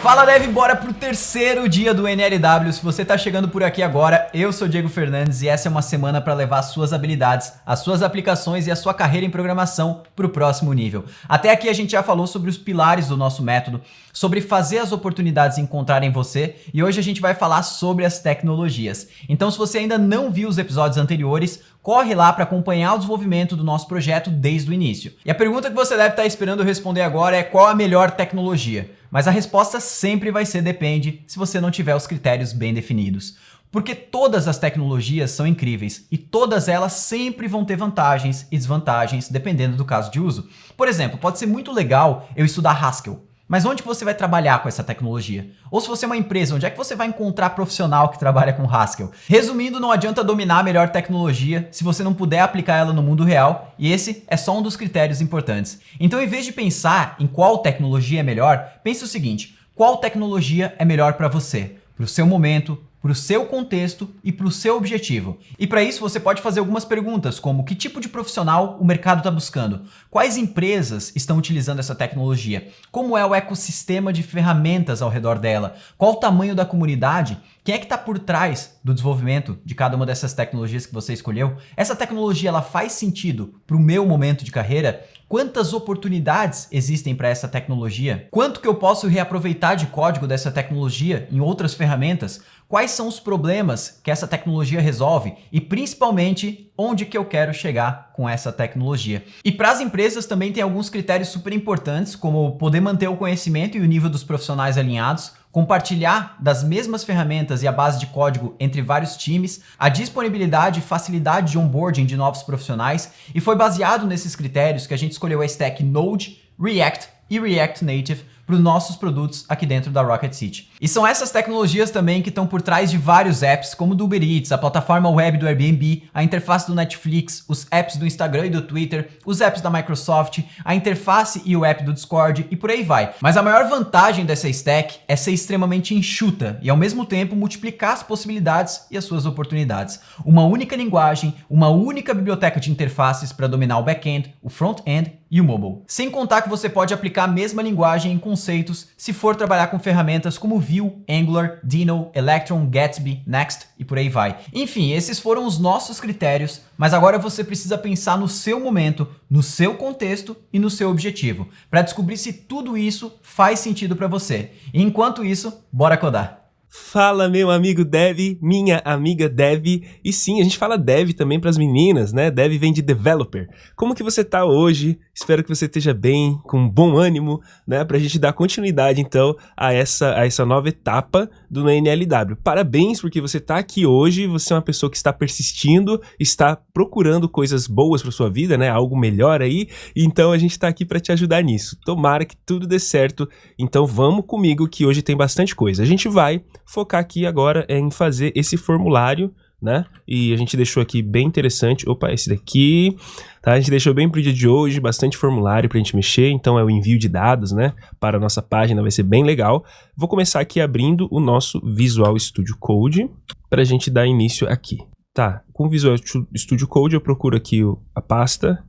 Fala Dev, bora pro terceiro dia do NLW. Se você tá chegando por aqui agora, eu sou Diego Fernandes e essa é uma semana para levar as suas habilidades, as suas aplicações e a sua carreira em programação pro próximo nível. Até aqui a gente já falou sobre os pilares do nosso método, sobre fazer as oportunidades encontrarem você e hoje a gente vai falar sobre as tecnologias. Então se você ainda não viu os episódios anteriores, corre lá para acompanhar o desenvolvimento do nosso projeto desde o início. E a pergunta que você deve estar esperando eu responder agora é qual a melhor tecnologia? Mas a resposta sempre vai ser depende se você não tiver os critérios bem definidos. Porque todas as tecnologias são incríveis e todas elas sempre vão ter vantagens e desvantagens dependendo do caso de uso. Por exemplo, pode ser muito legal eu estudar Haskell. Mas onde que você vai trabalhar com essa tecnologia? Ou se você é uma empresa, onde é que você vai encontrar profissional que trabalha com Haskell? Resumindo, não adianta dominar a melhor tecnologia se você não puder aplicar ela no mundo real, e esse é só um dos critérios importantes. Então, em vez de pensar em qual tecnologia é melhor, pense o seguinte: qual tecnologia é melhor para você, para o seu momento, para o seu contexto e para o seu objetivo. E para isso você pode fazer algumas perguntas, como que tipo de profissional o mercado está buscando? Quais empresas estão utilizando essa tecnologia? Como é o ecossistema de ferramentas ao redor dela? Qual o tamanho da comunidade? Quem é que está por trás do desenvolvimento de cada uma dessas tecnologias que você escolheu? Essa tecnologia ela faz sentido para o meu momento de carreira? Quantas oportunidades existem para essa tecnologia? Quanto que eu posso reaproveitar de código dessa tecnologia em outras ferramentas? Quais são os problemas que essa tecnologia resolve? E principalmente, onde que eu quero chegar com essa tecnologia? E para as empresas também tem alguns critérios super importantes, como poder manter o conhecimento e o nível dos profissionais alinhados, compartilhar das mesmas ferramentas e a base de código entre vários times, a disponibilidade e facilidade de onboarding de novos profissionais, e foi baseado nesses critérios que a gente escolheu a stack Node, React e React Native para os nossos produtos aqui dentro da Rocket City. E são essas tecnologias também que estão por trás de vários apps, como o do Uber Eats, a plataforma web do Airbnb, a interface do Netflix, os apps do Instagram e do Twitter, os apps da Microsoft, a interface e o app do Discord e por aí vai. Mas a maior vantagem dessa stack é ser extremamente enxuta e ao mesmo tempo multiplicar as possibilidades e as suas oportunidades. Uma única linguagem, uma única biblioteca de interfaces para dominar o back-end, o front-end e o mobile. Sem contar que você pode aplicar a mesma linguagem em conceitos se for trabalhar com ferramentas como Vue, Angular, Dino, Electron, Gatsby, Next e por aí vai. Enfim, esses foram os nossos critérios, mas agora você precisa pensar no seu momento, no seu contexto e no seu objetivo, para descobrir se tudo isso faz sentido para você. E enquanto isso, bora codar! Fala meu amigo Dev, minha amiga Dev, e sim, a gente fala Dev também para as meninas, né? Dev vem de Developer. Como que você tá hoje? Espero que você esteja bem, com bom ânimo, né? Pra gente dar continuidade então a essa nova etapa do NLW. Parabéns porque você tá aqui hoje, você é uma pessoa que está persistindo, está procurando coisas boas para sua vida, né? Algo melhor aí, então a gente tá aqui para te ajudar nisso. Tomara que tudo dê certo, então vamos comigo que hoje tem bastante coisa. A gente vai focar aqui agora em fazer esse formulário, né? E a gente deixou aqui bem interessante. Opa, esse daqui, tá? A gente deixou bem pro dia de hoje, bastante formulário pra gente mexer, então é o envio de dados, né? Para a nossa página, vai ser bem legal. Vou começar aqui abrindo o nosso Visual Studio Code pra gente dar início aqui. Tá, com o Visual Studio Code eu procuro aqui a pasta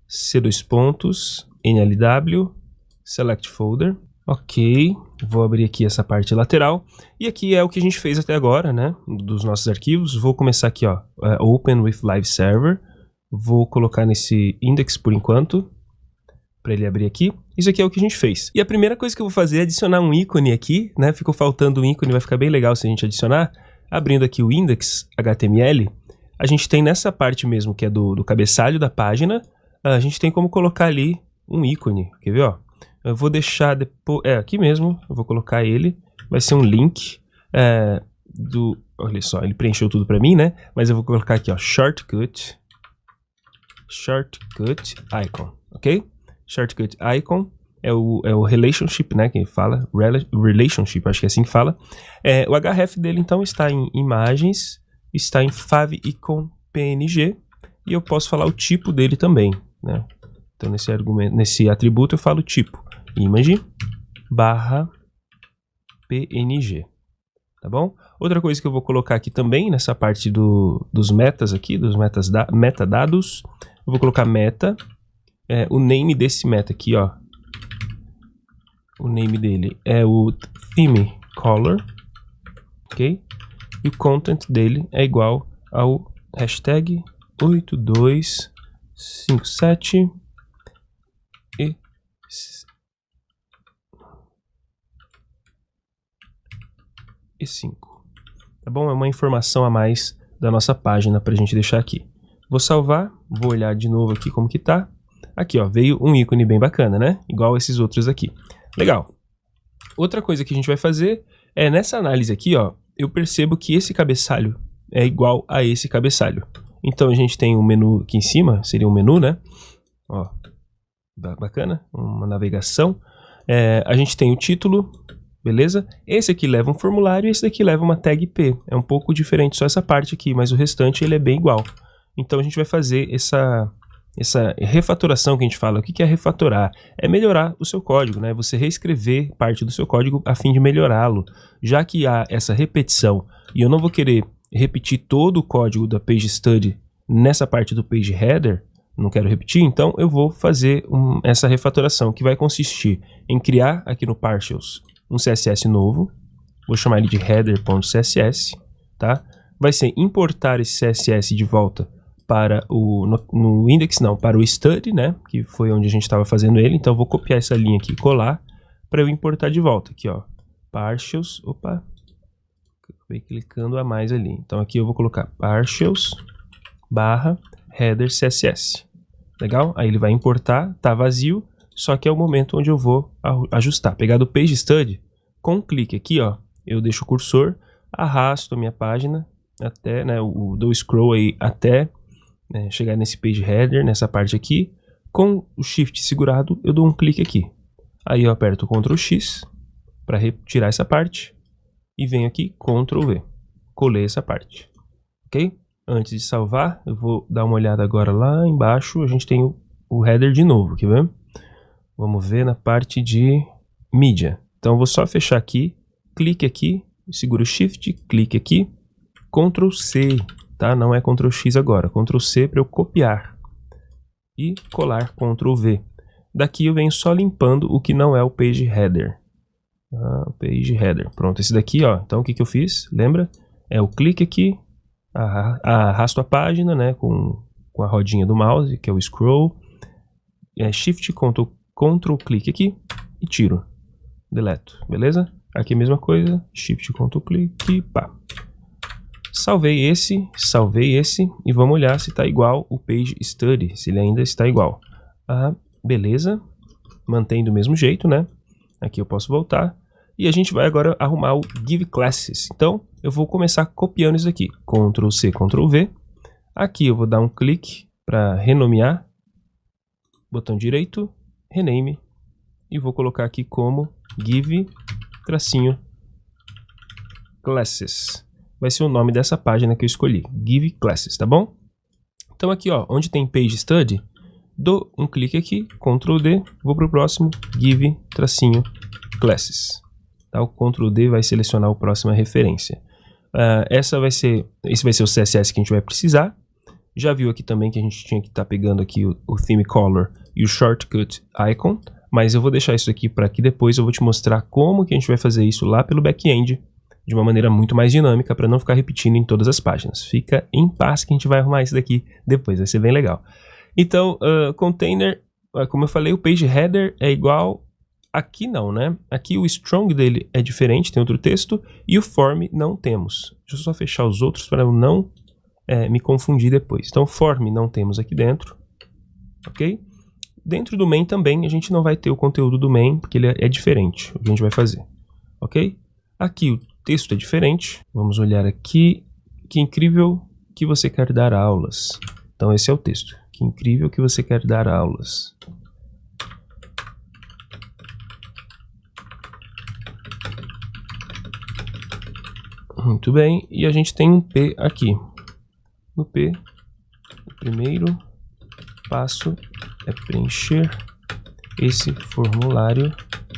C2 NLW, Select Folder. Ok, vou abrir aqui essa parte lateral e aqui é o que a gente fez até agora, né, dos nossos arquivos. Vou começar aqui, ó, Open with Live Server, vou colocar nesse index por enquanto, para ele abrir aqui. Isso aqui é o que a gente fez. E a primeira coisa que eu vou fazer é adicionar um ícone aqui, né, ficou faltando um ícone, vai ficar bem legal se a gente adicionar. Abrindo aqui o index.html, a gente tem nessa parte mesmo, que é do cabeçalho da página, a gente tem como colocar ali um ícone, quer ver, ó? Eu vou deixar depois, aqui mesmo, eu vou colocar ele, vai ser um link olha só, ele preencheu tudo para mim, né? Mas eu vou colocar aqui, ó, shortcut icon, ok? Shortcut icon é o relationship, né, que fala, relationship, acho que é assim que fala. O href dele, então, está em imagens, está em favicon png, e eu posso falar o tipo dele também, né? Então, nesse atributo eu falo tipo image /png, tá bom? Outra coisa que eu vou colocar aqui também, nessa parte dos metas aqui, dos metadados, eu vou colocar meta, o name desse meta aqui, ó, o name dele é o theme color, ok? E o content dele é igual ao hashtag 8257 e 5. Tá bom? É uma informação a mais da nossa página pra gente deixar aqui. Vou salvar, vou olhar de novo aqui como que tá. Aqui, ó, veio um ícone bem bacana, né? Igual esses outros aqui. Legal. Outra coisa que a gente vai fazer é, nessa análise aqui, ó, eu percebo que esse cabeçalho é igual a esse cabeçalho. Então a gente tem um menu aqui em cima, seria um menu, né? Ó, bacana, uma navegação. A gente tem o título, beleza? Esse aqui leva um formulário e esse daqui leva uma tag P. É um pouco diferente só essa parte aqui, mas o restante ele é bem igual. Então a gente vai fazer essa refatoração que a gente fala. O que é refatorar? É melhorar o seu código, né? Você reescrever parte do seu código a fim de melhorá-lo. Já que há essa repetição e eu não vou querer repetir todo o código da page study nessa parte do page header, não quero repetir, então eu vou fazer essa refatoração que vai consistir em criar aqui no Partials um CSS novo. Vou chamar ele de header.css, tá? Vai ser importar esse CSS de volta para no index, não, para o study, né, que foi onde a gente estava fazendo ele. Então eu vou copiar essa linha aqui e colar para eu importar de volta aqui, ó, partials, opa, acabei clicando a mais ali. Então aqui eu vou colocar partials barra header CSS. Legal? Aí ele vai importar, tá vazio, só que é o momento onde eu vou ajustar. Pegar do page study, com um clique aqui, ó, eu deixo o cursor, arrasto a minha página até, né, dou scroll aí até chegar nesse page header, nessa parte aqui. Com o shift segurado, eu dou um clique aqui. Aí eu aperto Ctrl X para retirar essa parte e venho aqui Ctrl V. Colei essa parte, ok? Antes de salvar, eu vou dar uma olhada agora lá embaixo. A gente tem o header de novo, quer ver? Vamos ver na parte de mídia. Então eu vou só fechar aqui, clique aqui, seguro o Shift, clique aqui, Ctrl C, tá? Não é Ctrl X agora, Ctrl C para eu copiar e colar Ctrl V. Daqui eu venho só limpando o que não é o page header. O page header, pronto, esse daqui, ó. Então o que eu fiz? Lembra? É o clique aqui, arrasto a página, né, com a rodinha do mouse, que é o scroll, Shift, Ctrl, clique aqui e tiro, deleto, beleza? Aqui a mesma coisa, Shift, Ctrl, clique, pá. Salvei esse e vamos olhar se está igual o page study, se ele ainda está igual. Beleza, mantém do mesmo jeito, né? Aqui eu posso voltar e a gente vai agora arrumar o give classes. Então eu vou começar copiando isso aqui, Ctrl C, Ctrl V. Aqui eu vou dar um clique para renomear, botão direito, rename, e vou colocar aqui como give classes. Vai ser o nome dessa página que eu escolhi, give classes, tá bom? Então aqui, ó, onde tem page study, dou um clique aqui, Ctrl D, vou para o próximo, give classes. Tá? O Ctrl D vai selecionar a próxima referência. Esse vai ser o CSS que a gente vai precisar. Já viu aqui também que a gente tinha que estar pegando aqui o theme color e o shortcut icon, mas eu vou deixar isso aqui para que depois eu vou te mostrar como que a gente vai fazer isso lá pelo back-end, de uma maneira muito mais dinâmica, para não ficar repetindo em todas as páginas. Fica em paz que a gente vai arrumar isso daqui depois, vai ser bem legal. Então, container, como eu falei, o page header é igual. Aqui não, né? Aqui o strong dele é diferente, tem outro texto, e o form não temos. Deixa eu só fechar os outros para eu não me confundir depois. Então, form não temos aqui dentro, ok? Dentro do main também a gente não vai ter o conteúdo do main, porque ele é diferente, o que a gente vai fazer, ok? Aqui o texto é diferente, vamos olhar aqui, que incrível que você quer dar aulas. Então esse é o texto, que incrível que você quer dar aulas. Muito bem, e a gente tem um P aqui. No P, o primeiro passo é preencher esse formulário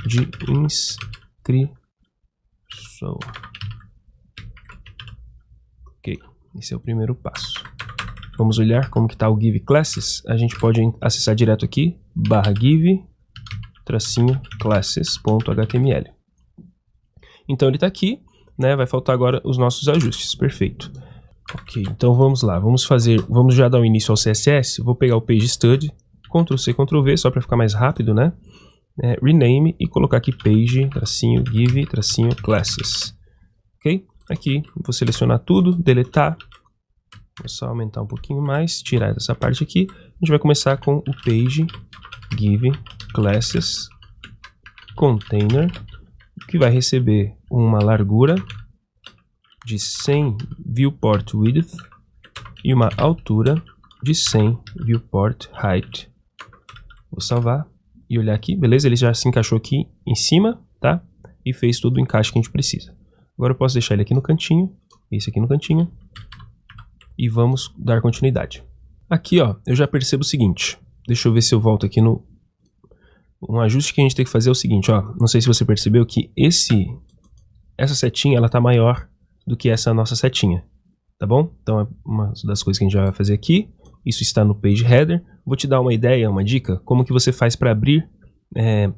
de inscrição. Ok, esse é o primeiro passo. Vamos olhar como que está o give classes. A gente pode acessar direto aqui, /give-classes.html. Então ele está aqui, né? Vai faltar agora os nossos ajustes. Perfeito. Ok, então vamos lá. Vamos já dar o início ao CSS. Vou pegar o Page Stud, Ctrl+C, Ctrl+V, só para ficar mais rápido, né? Rename e colocar aqui Page, tracinho, Give, tracinho, Classes. Ok? Aqui, vou selecionar tudo, deletar. Vou só aumentar um pouquinho mais, tirar essa parte aqui. A gente vai começar com o Page, Give, Classes, Container, que vai receber uma largura de 100 viewport width e uma altura de 100 viewport height. Vou salvar e olhar aqui, beleza? Ele já se encaixou aqui em cima, tá? E fez todo o encaixe que a gente precisa. Agora eu posso deixar ele aqui no cantinho, esse aqui no cantinho, e vamos dar continuidade. Aqui, ó, eu já percebo o seguinte. Deixa eu ver se eu volto aqui no... Um ajuste que a gente tem que fazer é o seguinte, ó. Não sei se você percebeu que essa setinha, ela tá maior do que essa nossa setinha, tá bom? Então é uma das coisas que a gente já vai fazer aqui. Isso está no Page Header. Vou te dar uma ideia, uma dica, como que você faz para abrir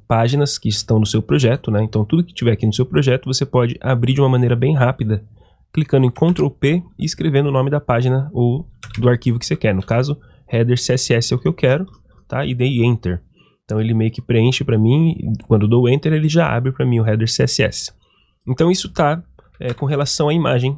páginas que estão no seu projeto, né? Então tudo que tiver aqui no seu projeto, você pode abrir de uma maneira bem rápida, clicando em Ctrl+P e escrevendo o nome da página ou do arquivo que você quer. No caso, Header CSS é o que eu quero, tá? E dei Enter. Então ele meio que preenche para mim, quando eu dou Enter, ele já abre para mim o Header CSS. Então isso tá com relação à imagem,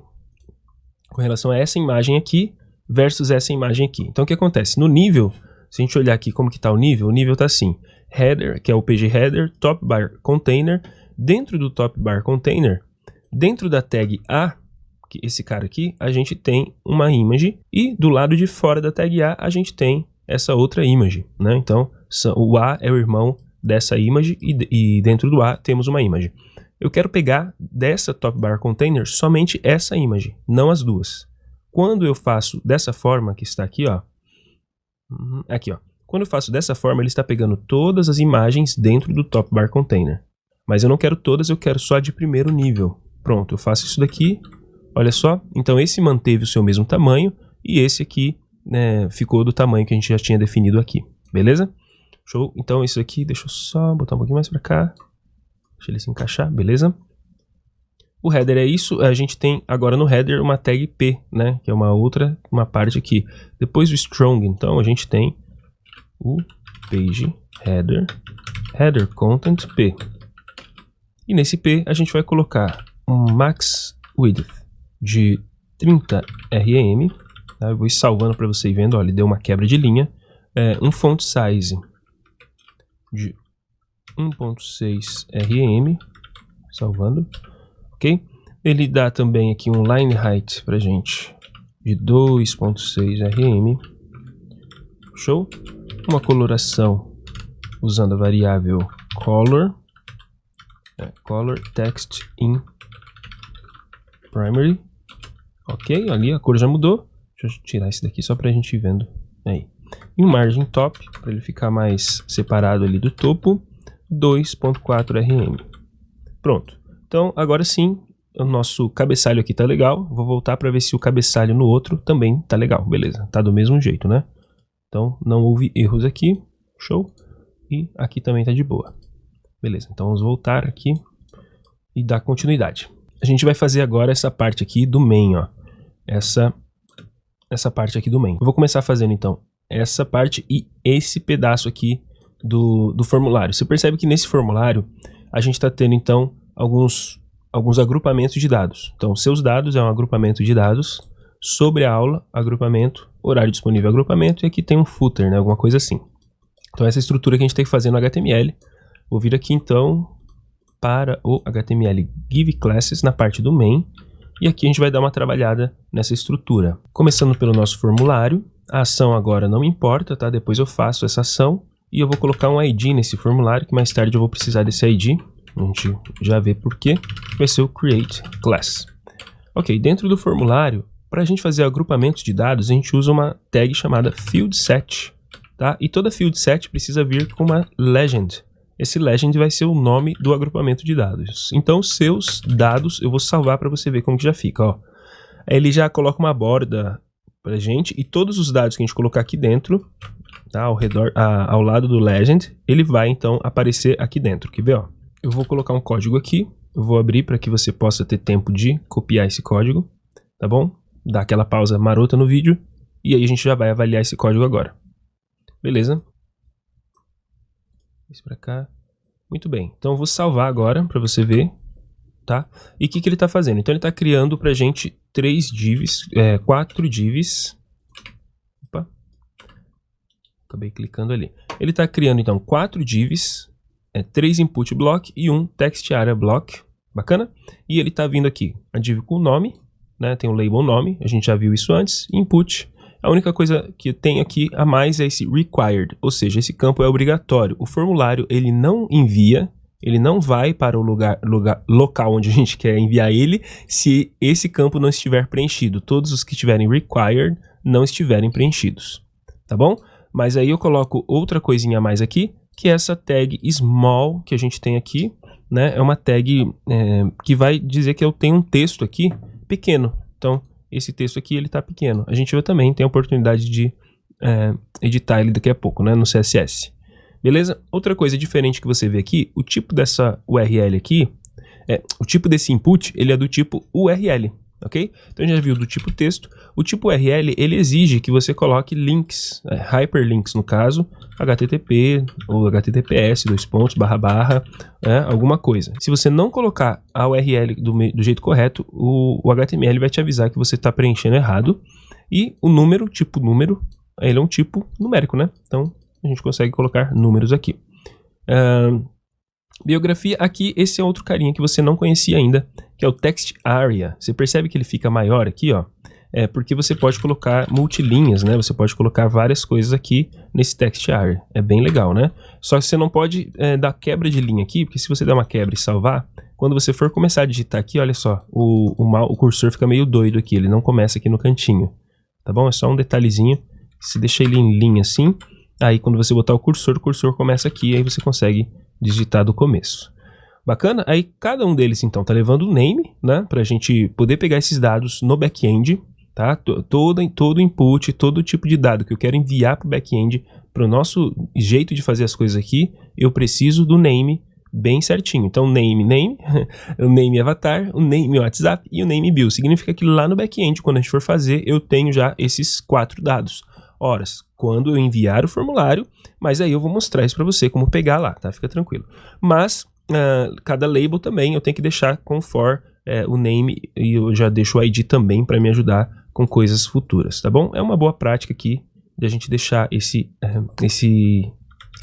com relação a essa imagem aqui versus essa imagem aqui. Então o que acontece? No nível, se a gente olhar aqui como que tá o nível tá assim, Header, que é o Page Header, Top Bar Container, dentro do Top Bar Container, dentro da tag A, esse cara aqui, a gente tem uma image, e do lado de fora da tag A gente tem essa outra image, né? Então o A é o irmão dessa image e dentro do A temos uma image. Eu quero pegar dessa Top Bar Container somente essa image, não as duas. Quando eu faço dessa forma, que está aqui, ó, quando eu faço dessa forma, ele está pegando todas as imagens dentro do Top Bar Container. Mas eu não quero todas, eu quero só de primeiro nível. Pronto, eu faço isso daqui, olha só. Então esse manteve o seu mesmo tamanho e esse aqui, né, ficou do tamanho que a gente já tinha definido aqui, beleza? Show? Então isso aqui, deixa eu só botar um pouquinho mais para cá. Deixa ele se encaixar, beleza? O header é isso, a gente tem agora no header uma tag P, né? Que é uma parte aqui. Depois do strong, então, a gente tem o page header, header content P. E nesse P a gente vai colocar um max width de 30 rm. Tá? Eu vou ir salvando para você ir vendo, ó, ele deu uma quebra de linha. Um font size de 1.6 rm, salvando, ok? Ele dá também aqui um line height pra gente de 2.6 rm, show? Uma coloração usando a variável color, color text in primary, ok? Ali a cor já mudou. Deixa eu tirar esse daqui só pra gente ir vendo aí. E um margin top para ele ficar mais separado ali do topo. 2.4 rm. Pronto. Então, agora sim, o nosso cabeçalho aqui tá legal. Vou voltar para ver se o cabeçalho no outro também tá legal. Beleza, tá do mesmo jeito, né? Então, não houve erros aqui. Show. E aqui também tá de boa. Beleza, então vamos voltar aqui e dar continuidade. A gente vai fazer agora essa parte aqui do main, ó. Essa parte aqui do main. Eu vou começar fazendo, então, essa parte e esse pedaço aqui do formulário. Você percebe que nesse formulário a gente está tendo então alguns agrupamentos de dados. Então, seus dados é um agrupamento de dados, sobre a aula, agrupamento, horário disponível, agrupamento, e aqui tem um footer, né, alguma coisa assim. Então, essa estrutura que a gente tem que fazer no HTML. Vou vir aqui então para o HTML Give Classes na parte do main, e aqui a gente vai dar uma trabalhada nessa estrutura. Começando pelo nosso formulário, a ação agora não importa, tá? Depois eu faço essa ação. E eu vou colocar um ID nesse formulário, que mais tarde eu vou precisar desse ID. A gente já vê por quê. Vai ser o Create Class. Ok, dentro do formulário, para a gente fazer agrupamentos de dados, a gente usa uma tag chamada FieldSet. Tá? E toda FieldSet precisa vir com uma legend. Esse legend vai ser o nome do agrupamento de dados. Então, seus dados, eu vou salvar para você ver como que já fica. Ó. Ele já coloca uma borda para a gente, e todos os dados que a gente colocar aqui dentro... Tá, ao lado do legend, ele vai então aparecer aqui dentro. Quer ver? Ó? Eu vou colocar um código aqui eu vou abrir para que você possa ter tempo de copiar esse código, tá bom? Dá aquela pausa marota no vídeo e aí a gente já vai avaliar esse código agora. Beleza? Isso para cá. Muito bem. Então eu vou salvar agora para você ver, tá? E o que ele está fazendo? Então ele está criando para a gente 4 divs. Opa. Acabei clicando ali. Ele está criando então 4 divs, 3 input block e um text area block. Bacana? E ele está vindo aqui a div com o nome, né? Tem o label nome, a gente já viu isso antes. Input. A única coisa que tem aqui a mais é esse required, ou seja, esse campo é obrigatório. O formulário ele não envia, ele não vai para o local onde a gente quer enviar ele se esse campo não estiver preenchido. Todos os que estiverem required não estiverem preenchidos, tá bom? Mas aí eu coloco outra coisinha a mais aqui, que é essa tag small que a gente tem aqui, né? É uma tag que vai dizer que eu tenho um texto aqui pequeno. Então, esse texto aqui ele está pequeno. A gente também tem a oportunidade de editar ele daqui a pouco, né? No CSS. Beleza? Outra coisa diferente que você vê aqui, o tipo dessa URL aqui, o tipo desse input, ele é do tipo URL, ok? Então a gente já viu do tipo texto. O tipo URL, ele exige que você coloque links, hyperlinks no caso, HTTP ou HTTPS, alguma coisa. Se você não colocar a URL do jeito correto, o HTML vai te avisar que você está preenchendo errado. E o número, tipo número, ele é um tipo numérico, né? Então a gente consegue colocar números aqui. Biografia, aqui esse é outro carinha que você não conhecia ainda, que é o text area. Você percebe que ele fica maior aqui, ó? É porque você pode colocar multilinhas, né? Você pode colocar várias coisas aqui nesse text area. É bem legal, né? Só que você não pode dar quebra de linha aqui, porque se você der uma quebra e salvar, quando você for começar a digitar aqui, olha só, o cursor fica meio doido aqui, ele não começa aqui no cantinho, tá bom? É só um detalhezinho. Se deixa ele em linha assim, aí quando você botar o cursor começa aqui, aí você consegue digitar do começo. Bacana? Aí cada um deles então tá levando o name, né? Pra gente poder pegar esses dados no back-end, tá? Todo input, todo tipo de dado que eu quero enviar pro back-end, pro nosso jeito de fazer as coisas aqui, eu preciso do name bem certinho. Então name, o name avatar, o name WhatsApp e o name bill. Significa que lá no back-end, quando a gente for fazer, eu tenho já esses 4 dados. Horas, quando eu enviar o formulário, mas aí eu vou mostrar isso para você, como pegar lá, tá? Fica tranquilo. Mas, cada label também eu tenho que deixar com for o name e eu já deixo o ID também para me ajudar com coisas futuras, tá bom? É uma boa prática aqui de a gente deixar esse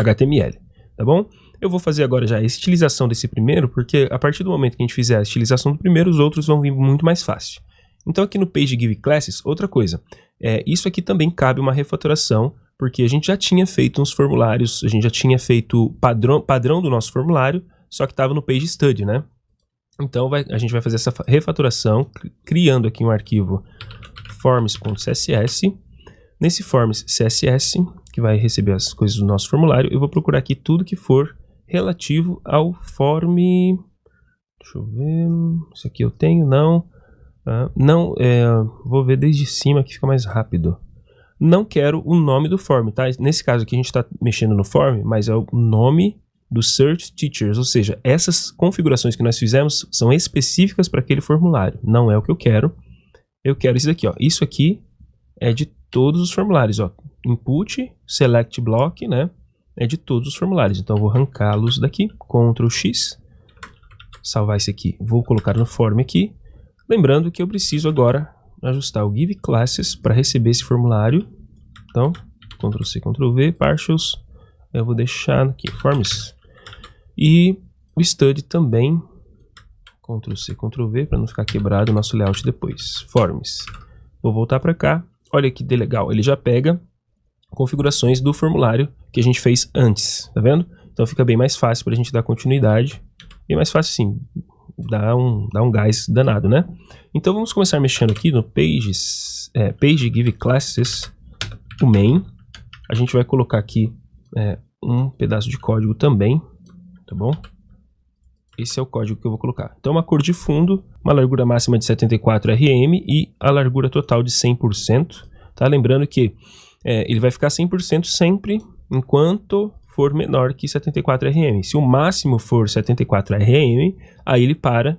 HTML, tá bom? Eu vou fazer agora já a estilização desse primeiro, porque a partir do momento que a gente fizer a estilização do primeiro, os outros vão vir muito mais fácil. Então aqui no Page Give Classes, outra coisa, isso aqui também cabe uma refatoração, porque a gente já tinha feito uns formulários, a gente já tinha feito padrão do nosso formulário, só que estava no Page Study, né? Então a gente vai fazer essa refatoração, criando aqui um arquivo forms.css. Nesse forms.css, que vai receber as coisas do nosso formulário, eu vou procurar aqui tudo que for relativo ao form... Deixa eu ver... Isso aqui eu tenho, não... vou ver desde cima que fica mais rápido. Não quero o nome do form, tá? Nesse caso aqui a gente está mexendo no form, mas é o nome do Search Teachers, ou seja, essas configurações que nós fizemos são específicas para aquele formulário. Não é o que eu quero. Eu quero isso daqui, ó. Isso aqui é de todos os formulários, ó. Input, Select Block, né? É de todos os formulários. Então eu vou arrancá-los daqui, Ctrl X, salvar esse aqui. Vou colocar no form aqui. Lembrando que eu preciso agora ajustar o Give Classes para receber esse formulário. Então, Ctrl C, Ctrl V, Partials. Eu vou deixar aqui, Forms. E o Study também. Ctrl C, Ctrl V, para não ficar quebrado o nosso layout depois. Forms. Vou voltar para cá. Olha que legal, ele já pega configurações do formulário que a gente fez antes, tá vendo? Então fica bem mais fácil para a gente dar continuidade. Bem mais fácil sim. Dá um gás danado, né? Então vamos começar mexendo aqui no Page Give Classes, o main. A gente vai colocar aqui um pedaço de código também, tá bom? Esse é o código que eu vou colocar. Então uma cor de fundo, uma largura máxima de 74 rm e a largura total de 100%, tá? Lembrando que ele vai ficar 100% sempre enquanto for menor que 74 RM. Se o máximo for 74 RM, aí ele para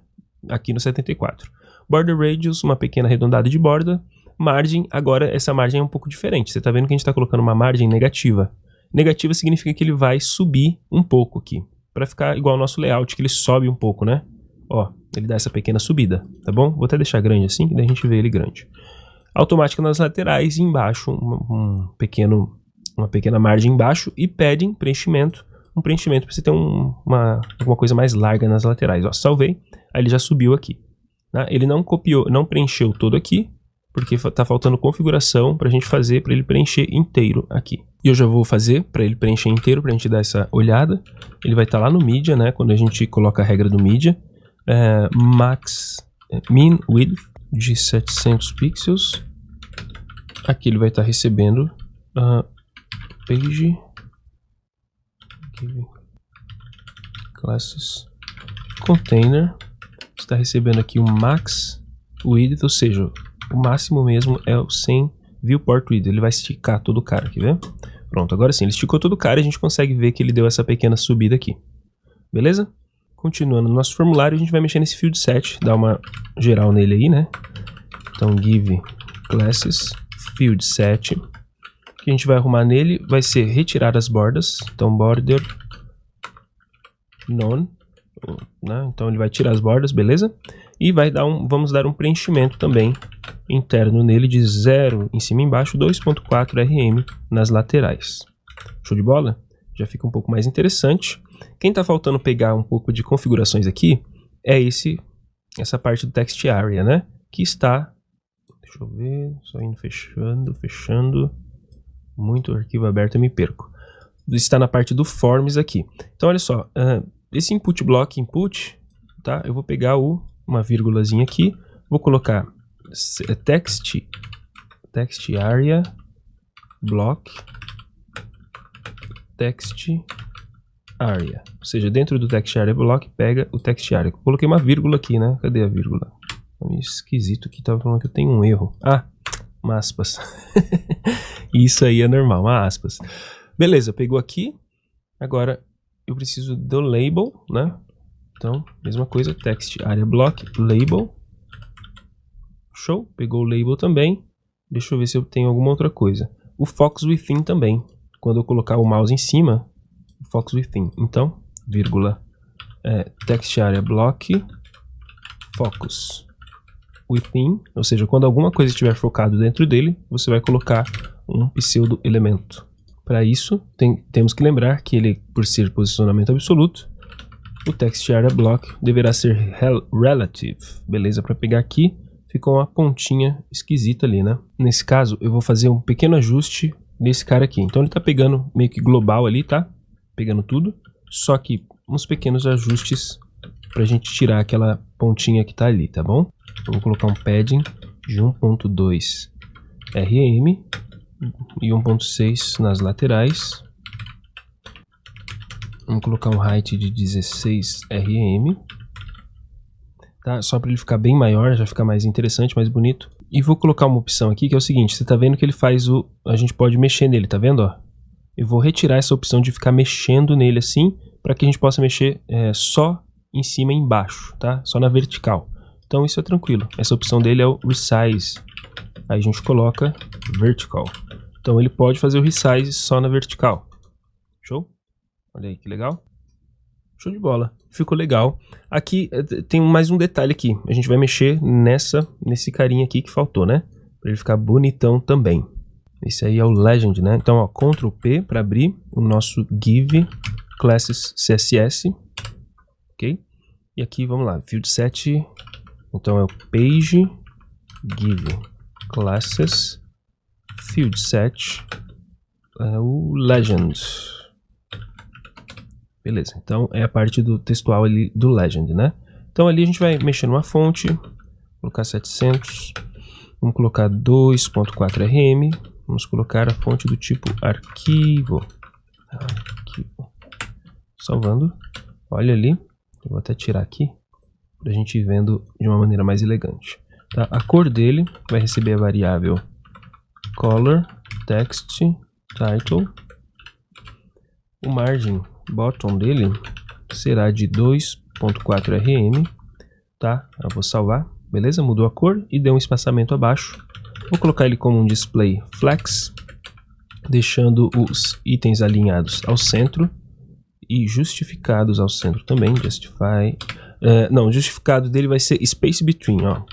aqui no 74. Border Radius, uma pequena arredondada de borda. Margem, agora essa margem é um pouco diferente. Você está vendo que a gente está colocando uma margem negativa. Negativa significa que ele vai subir um pouco aqui. Para ficar igual ao nosso layout, que ele sobe um pouco, né? Ó, ele dá essa pequena subida, tá bom? Vou até deixar grande assim, que daí a gente vê ele grande. Automática nas laterais e embaixo uma pequena margem embaixo e padding, preenchimento. Um preenchimento para você ter alguma coisa mais larga nas laterais. Ó, salvei, aí ele já subiu aqui. Tá? Ele não copiou, não preencheu todo aqui, porque tá faltando configuração para a gente fazer para ele preencher inteiro aqui. E eu já vou fazer para ele preencher inteiro, para a gente dar essa olhada. Ele vai estar lá no Media, né? Quando a gente coloca a regra do Media. Min Width de 700 pixels. Aqui ele vai estar recebendo Page Classes Container. Está recebendo aqui o Max Width, ou seja, o máximo mesmo é o 100 Viewport Width. Ele vai esticar todo o cara, quer ver? Pronto, agora sim, ele esticou todo o cara e a gente consegue ver que ele deu essa pequena subida aqui. Beleza? Continuando no nosso formulário, a gente vai mexer nesse field set, dar uma geral nele aí, né? Então, give classes field set. O que a gente vai arrumar nele vai ser retirar as bordas. Então, border none, né? Então ele vai tirar as bordas, beleza? E vamos dar um preenchimento também interno nele de 0 em cima e embaixo, 2.4 RM nas laterais. Show de bola? Já fica um pouco mais interessante. Quem está faltando pegar um pouco de configurações aqui é essa parte do text area, né? Que está, deixa eu ver, só indo fechando, muito arquivo aberto eu me perco. Está na parte do forms aqui. Então olha só, esse input block input, tá? Eu vou pegar uma vírgulazinha aqui, vou colocar text area block text area, ou seja, dentro do text area block pega o text area. Coloquei uma vírgula aqui, né? Cadê a vírgula? É meio esquisito que tava falando que eu tenho um erro. Uma aspas. Isso aí é normal, uma aspas. Beleza, pegou aqui. Agora eu preciso do label, né? Então, mesma coisa, text area block label. Show, pegou o label também. Deixa eu ver se eu tenho alguma outra coisa. O focus within também. Quando eu colocar o mouse em cima, o focus within. Então, vírgula, text area block focus within, ou seja, quando alguma coisa estiver focado dentro dele, você vai colocar um pseudo elemento. Para isso, temos que lembrar que ele, por ser posicionamento absoluto, o text area block deverá ser relative. Beleza? Para pegar aqui, ficou uma pontinha esquisita ali, né? Nesse caso, eu vou fazer um pequeno ajuste nesse cara aqui. Então ele tá pegando meio que global ali, tá? Pegando tudo, só que uns pequenos ajustes pra gente tirar aquela pontinha que tá ali, tá bom? Eu vou colocar um padding de 1.2 RM e 1.6 nas laterais. Vamos colocar um height de 16 RM, tá? Só para ele ficar bem maior, já fica mais interessante, mais bonito. E vou colocar uma opção aqui que é o seguinte, você tá vendo que ele faz a gente pode mexer nele, tá vendo, ó? Eu vou retirar essa opção de ficar mexendo nele assim, para que a gente possa mexer só em cima e embaixo, tá? Só na vertical. Então isso é tranquilo. Essa opção dele é o resize. Aí a gente coloca vertical. Então ele pode fazer o resize só na vertical. Show? Olha aí que legal. Show de bola. Ficou legal. Aqui tem mais um detalhe aqui. A gente vai mexer nesse carinha aqui que faltou, né? Para ele ficar bonitão também. Esse aí é o Legend, né? Então, ó, Ctrl P para abrir o nosso Give Classes CSS. Ok? E aqui, vamos lá. Field set. Então, é o Page Give Classes Field set. É o Legend. Beleza, então é a parte do textual ali do Legend, né? Então ali a gente vai mexer numa fonte, colocar 700, vamos colocar 2.4 RM, vamos colocar a fonte do tipo arquivo. Salvando, olha ali, eu vou até tirar aqui, pra gente ir vendo de uma maneira mais elegante. Tá? A cor dele vai receber a variável color, text, title. o margin bottom dele será de 2.4 rm, tá? Eu vou salvar, beleza? Mudou a cor e deu um espaçamento abaixo. Vou colocar ele como um display flex, deixando os itens alinhados ao centro e justificados ao centro também. Justify, não, o justificado dele vai ser space between, ó.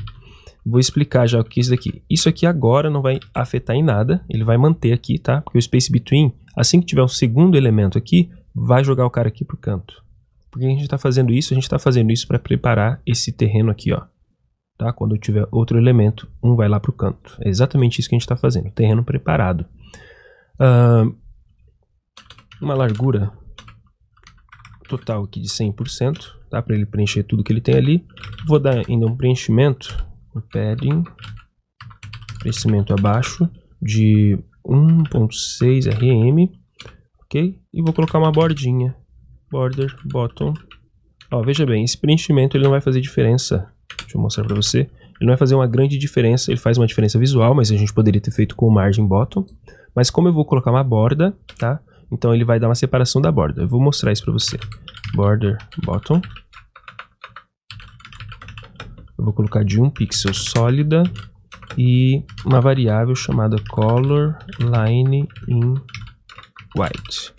Vou explicar já o que é isso daqui. Isso aqui agora não vai afetar em nada, ele vai manter aqui, tá? Porque o space between, assim que tiver um segundo elemento aqui, vai jogar o cara aqui pro canto. Por que a gente está fazendo isso? A gente está fazendo isso para preparar esse terreno aqui, ó. Tá? Quando tiver outro elemento, um vai lá pro canto. É exatamente isso que a gente está fazendo, terreno preparado. Uma largura total aqui de 100%, tá? Para ele preencher tudo que ele tem ali. Vou dar ainda um preenchimento, um padding, preenchimento abaixo de 1.6 rm, ok? E vou colocar uma bordinha, border bottom. Ó, veja bem, esse preenchimento ele não vai fazer diferença. Deixa eu mostrar para você. Ele não vai fazer uma grande diferença, ele faz uma diferença visual, mas a gente poderia ter feito com o margin bottom. Mas como eu vou colocar uma borda, tá? Então ele vai dar uma separação da borda. Eu vou mostrar isso para você. Border bottom. Eu vou colocar de 1 pixel sólida e uma variável chamada color line in white.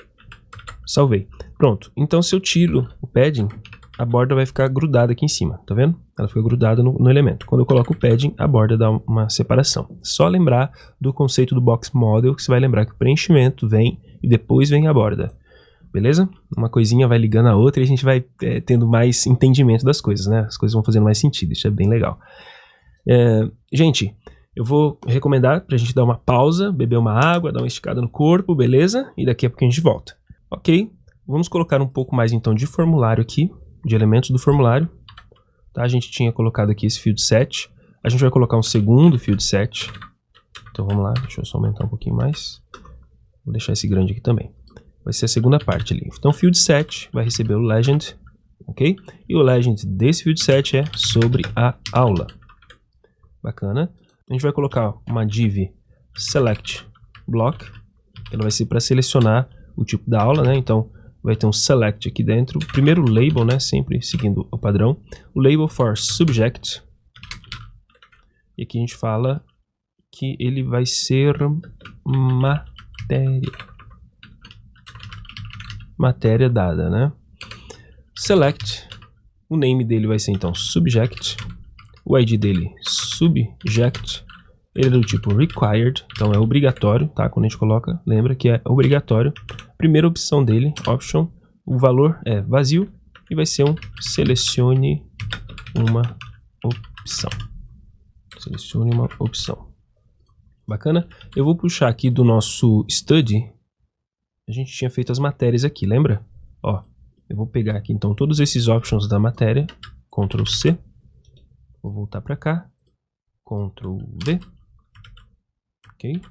Salvei. Pronto. Então se eu tiro o padding, a borda vai ficar grudada aqui em cima, tá vendo? Ela fica grudada no elemento. Quando eu coloco o padding, a borda dá uma separação. Só lembrar do conceito do box model, que você vai lembrar que o preenchimento vem e depois vem a borda. Beleza? Uma coisinha vai ligando a outra e a gente vai tendo mais entendimento das coisas, né? As coisas vão fazendo mais sentido, isso é bem legal. Gente, eu vou recomendar pra gente dar uma pausa, beber uma água, dar uma esticada no corpo, beleza? E daqui a pouco a gente volta. Ok, vamos colocar um pouco mais então de formulário aqui, de elementos do formulário. Tá? A gente tinha colocado aqui esse field set. A gente vai colocar um segundo field set. Então vamos lá, deixa eu só aumentar um pouquinho mais. Vou deixar esse grande aqui também. Vai ser a segunda parte ali. Então field set vai receber o legend, ok? E o legend desse field set é sobre a aula. Bacana. A gente vai colocar uma div select block. Ela vai ser para selecionar o tipo da aula, né? Então vai ter um select aqui dentro. Primeiro o label, né? Sempre seguindo o padrão. O label for subject. E aqui a gente fala que ele vai ser matéria dada, né? Select. O name dele vai ser então subject. O ID dele subject. Ele é do tipo required, então é obrigatório, tá? Quando a gente coloca, lembra que é obrigatório. Primeira opção dele, option, o valor é vazio e vai ser um selecione uma opção. Selecione uma opção. Bacana? Eu vou puxar aqui do nosso study. A gente tinha feito as matérias aqui, lembra? Ó, eu vou pegar aqui então todos esses options da matéria, Ctrl C. Vou voltar para cá, Ctrl V. Ok?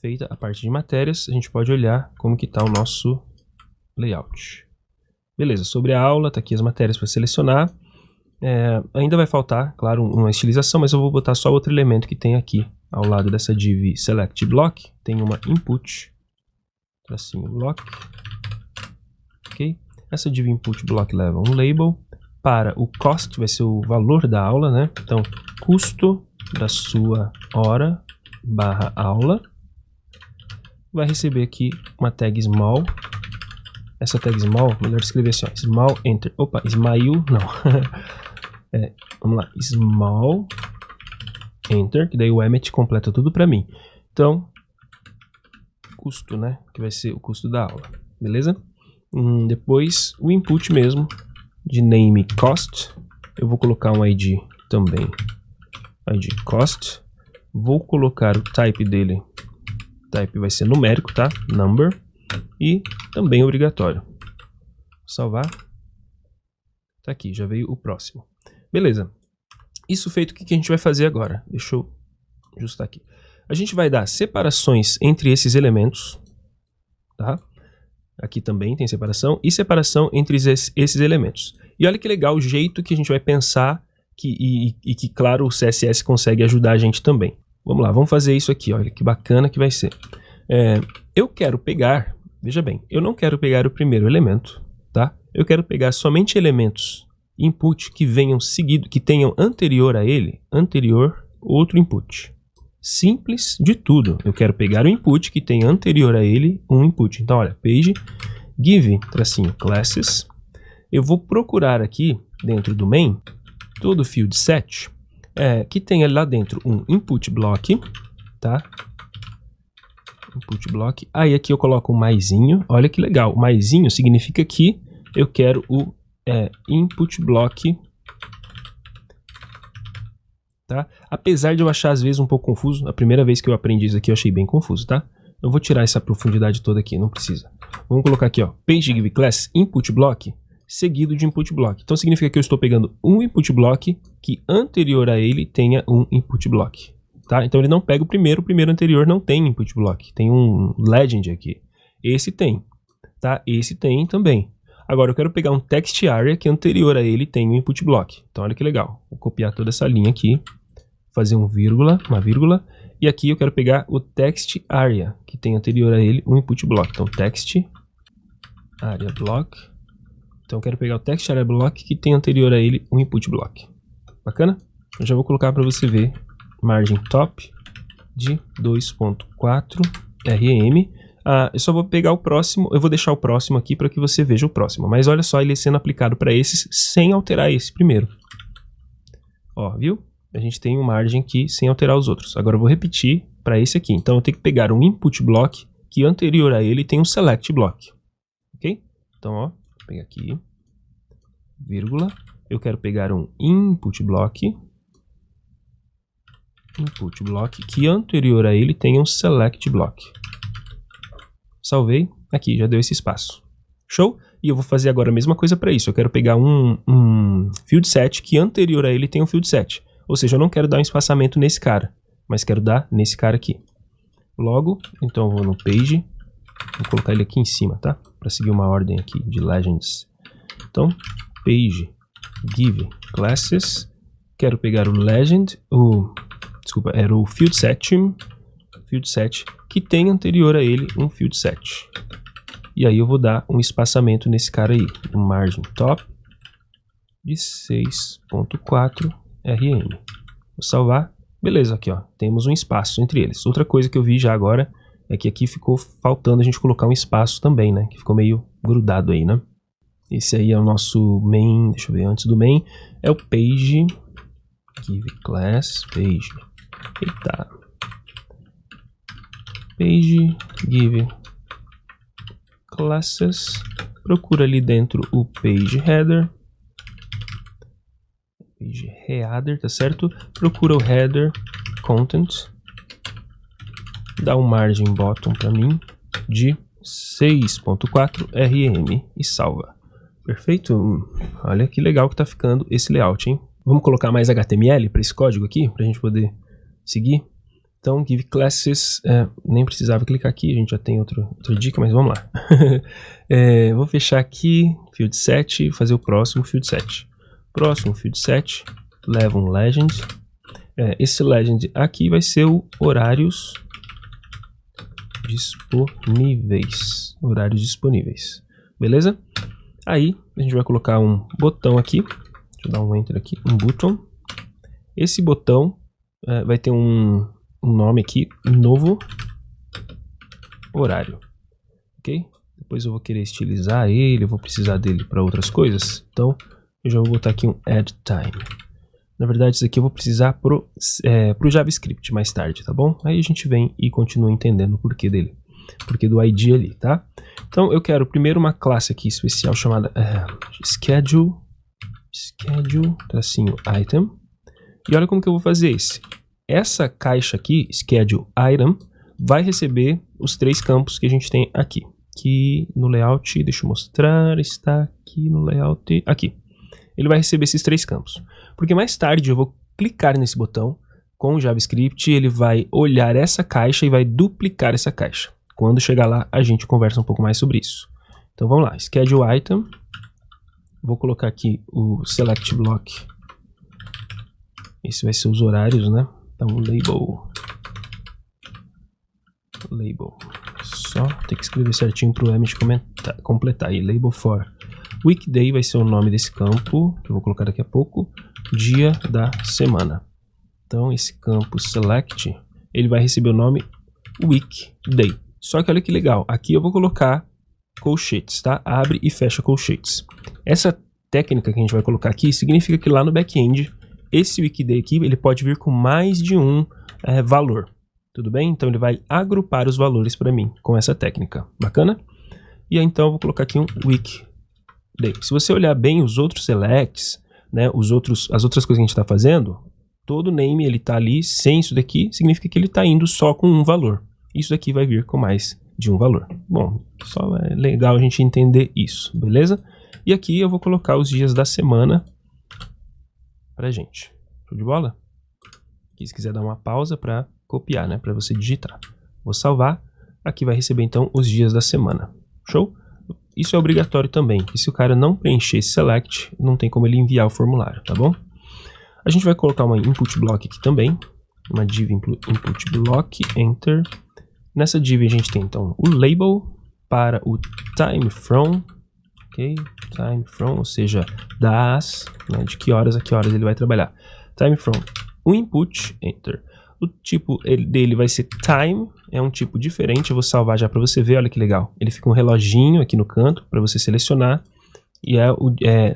Feita a parte de matérias, a gente pode olhar como que está o nosso layout. Beleza, sobre a aula, tá aqui as matérias para selecionar. Ainda vai faltar, claro, uma estilização, mas eu vou botar só outro elemento que tem aqui ao lado dessa div select block. Tem uma input, tracinho block. Ok? Essa div input block leva um label. Para o cost, vai ser o valor da aula, né? Então, custo da sua hora barra aula. Vai receber aqui uma tag small. Essa tag small, melhor escrever assim, ó, small enter. Opa, smile, não. Vamos lá, small enter, que daí o Emmet completa tudo para mim. Então, custo, né? Que vai ser o custo da aula, beleza? Depois, o input mesmo, de name cost. Eu vou colocar um ID também, ID cost. Vou colocar o type dele. Type vai ser numérico, tá? Number. E também obrigatório. Salvar. Tá aqui, já veio o próximo. Beleza. Isso feito, o que a gente vai fazer agora? Deixa eu ajustar aqui. A gente vai dar separações entre esses elementos. Tá? Aqui também tem separação. E separação entre esses elementos. E olha que legal o jeito que a gente vai pensar e que, claro, o CSS consegue ajudar a gente também. Vamos lá, vamos fazer isso aqui. Olha que bacana que vai ser. Eu quero pegar veja bem, eu não quero pegar o primeiro elemento, tá? Eu quero pegar somente elementos input que venham seguido, que tenham anterior a ele, outro input. Simples de tudo. Eu quero pegar o input que tem anterior a ele um input. Então, olha, page give -classes. Eu vou procurar aqui dentro do main todo field set que tenha lá dentro um input block, tá? Input block. Aí aqui eu coloco um maisinho. Olha que legal. O maisinho significa que eu quero o input block, tá? Apesar de eu achar às vezes um pouco confuso, a primeira vez que eu aprendi isso aqui eu achei bem confuso, tá? Eu vou tirar essa profundidade toda aqui, não precisa. Vamos colocar aqui, ó, page give class input block seguido de input block. Então significa que eu estou pegando um input block que anterior a ele tenha um input block, tá? Então ele não pega o primeiro anterior não tem input block, tem um legend aqui. Esse tem, tá? Esse tem também. Agora eu quero pegar um text area que anterior a ele tem um input block. Então olha que legal. Vou copiar toda essa linha aqui, fazer uma vírgula, e aqui eu quero pegar o text area que tem anterior a ele um input block. Então text area block. Então eu quero pegar o text area block que tem anterior a ele um input block. Bacana? Eu já vou colocar para você ver margem top de 2.4 rem. Eu só vou pegar o próximo, eu vou deixar o próximo aqui para que você veja o próximo. Mas olha só ele sendo aplicado para esses sem alterar esse primeiro. Ó, viu? A gente tem uma margem aqui sem alterar os outros. Agora eu vou repetir para esse aqui. Então eu tenho que pegar um input block que anterior a ele tem um select block. Ok? Então, ó, vou pegar aqui, vírgula. Eu quero pegar um input block que anterior a ele tem um select block. Salvei, aqui, já deu esse espaço. Show? E eu vou fazer agora a mesma coisa para isso. Eu quero pegar um field set que anterior a ele tem um field set. Ou seja, eu não quero dar um espaçamento nesse cara, mas quero dar nesse cara aqui. Logo, então eu vou no page, vou colocar ele aqui em cima, tá? Para seguir uma ordem aqui de legends. Então, page give classes. Quero pegar o legend, desculpa, era o field set que tem anterior a ele um field set. E aí eu vou dar um espaçamento nesse cara aí, um margem top de 6.4 rm. Vou salvar. Beleza, aqui ó, temos um espaço entre eles. Outra coisa que eu vi já agora é que aqui ficou faltando a gente colocar um espaço também, né? Que ficou meio grudado aí, né? Esse aí é o nosso main, deixa eu ver, antes do main, é o page give class, page. Eita. Page give classes, procura ali dentro o page header, tá certo? Procura o header content, dá um margem bottom para mim de 6.4 rm e salva. Perfeito? Olha que legal que tá ficando esse layout, hein? Vamos colocar mais HTML para esse código aqui, para a gente poder seguir. Então, give classes, nem precisava clicar aqui, a gente já tem outra dica, mas vamos lá. Vou fechar aqui, field set, fazer o próximo field set. Próximo field set, leva um legend. Esse legend aqui vai ser o horários disponíveis. Beleza? Aí, a gente vai colocar um botão aqui. Deixa eu dar um enter aqui, um button. Esse botão vai ter um nome aqui, novo horário, ok? Depois eu vou querer estilizar ele, eu vou precisar dele para outras coisas, então eu já vou botar aqui um add time. Na verdade isso aqui eu vou precisar pro JavaScript mais tarde, tá bom? Aí a gente vem e continua entendendo o porquê dele, porquê do ID ali, tá? Então eu quero primeiro uma classe aqui especial chamada schedule tracinho item, e olha como que eu vou fazer esse. Essa caixa aqui, schedule item, vai receber os 3 campos que a gente tem aqui. Aqui no layout, deixa eu mostrar, está aqui no layout, aqui. Ele vai receber esses 3 campos. Porque mais tarde eu vou clicar nesse botão com o JavaScript, ele vai olhar essa caixa e vai duplicar essa caixa. Quando chegar lá, a gente conversa um pouco mais sobre isso. Então vamos lá, schedule item, vou colocar aqui o select block. Esse vai ser os horários, né? Então, label. Só tem que escrever certinho para o Emmett completar aí. Label for weekday vai ser o nome desse campo, que eu vou colocar daqui a pouco. Dia da semana. Então esse campo select, ele vai receber o nome weekday. Só que olha que legal, aqui eu vou colocar colchetes, tá? Abre e fecha colchetes. Essa técnica que a gente vai colocar aqui significa que lá no back-end, esse weekday aqui, ele pode vir com mais de um valor. Tudo bem? Então ele vai agrupar os valores para mim com essa técnica. Bacana? E aí então eu vou colocar aqui um weekday. Se você olhar bem os outros selects, né, as outras coisas que a gente está fazendo, todo name ele está ali sem isso daqui, significa que ele está indo só com um valor. Isso daqui vai vir com mais de um valor. Bom, só é legal a gente entender isso, beleza? E aqui eu vou colocar os dias da semana pra gente. Show de bola? Aqui, se quiser dar uma pausa para copiar, né, para você digitar. Vou salvar. Aqui vai receber então os dias da semana. Show? Isso é obrigatório também, que se o cara não preencher esse select, não tem como ele enviar o formulário, tá bom? A gente vai colocar uma input block aqui também, uma div input block, enter. Nessa div a gente tem então o label para o time from, ok? Time from, ou seja, das, né, de que horas a que horas ele vai trabalhar. Time from, o input, enter. O tipo dele vai ser time, é um tipo diferente, eu vou salvar já para você ver, olha que legal. Ele fica um reloginho aqui no canto para você selecionar e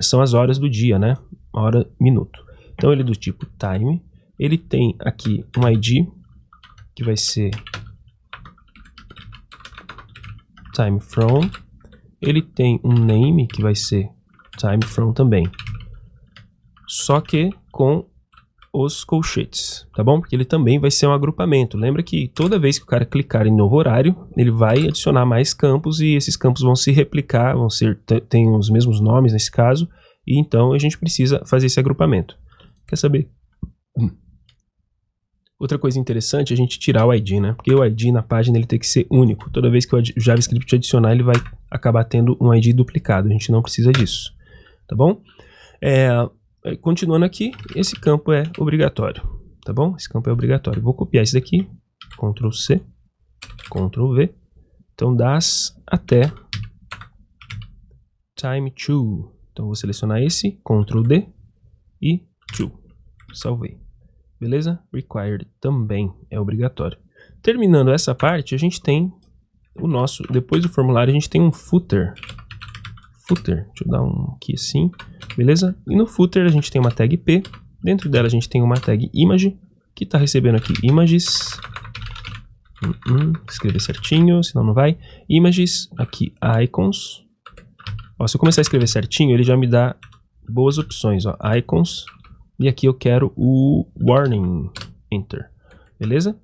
são as horas do dia, né? Hora, minuto. Então ele é do tipo time, ele tem aqui um ID que vai ser time from, ele tem um name que vai ser time from também, só que com os colchetes, tá bom? Porque ele também vai ser um agrupamento. Lembra que toda vez que o cara clicar em novo horário, ele vai adicionar mais campos e esses campos vão se replicar, tem os mesmos nomes nesse caso, e então a gente precisa fazer esse agrupamento. Quer saber? Outra coisa interessante é a gente tirar o ID, né? Porque o ID na página ele tem que ser único. Toda vez que o JavaScript adicionar, ele vai acabar tendo um ID duplicado. A gente não precisa disso, tá bom? Continuando aqui, esse campo é obrigatório, tá bom? Esse campo é obrigatório. Vou copiar esse daqui, Ctrl C, Ctrl V. Então, das até time to. Então, vou selecionar esse, Ctrl D e to. Salvei. Beleza? Required também é obrigatório. Terminando essa parte, a gente tem o nosso, depois do formulário, a gente tem um footer. Deixa eu dar um aqui assim, beleza? E no footer a gente tem uma tag P, dentro dela a gente tem uma tag image, que está recebendo aqui images, escrever certinho, senão não vai, images, aqui icons, ó, se eu começar a escrever certinho, ele já me dá boas opções, ó, icons, e aqui eu quero o warning, enter, beleza?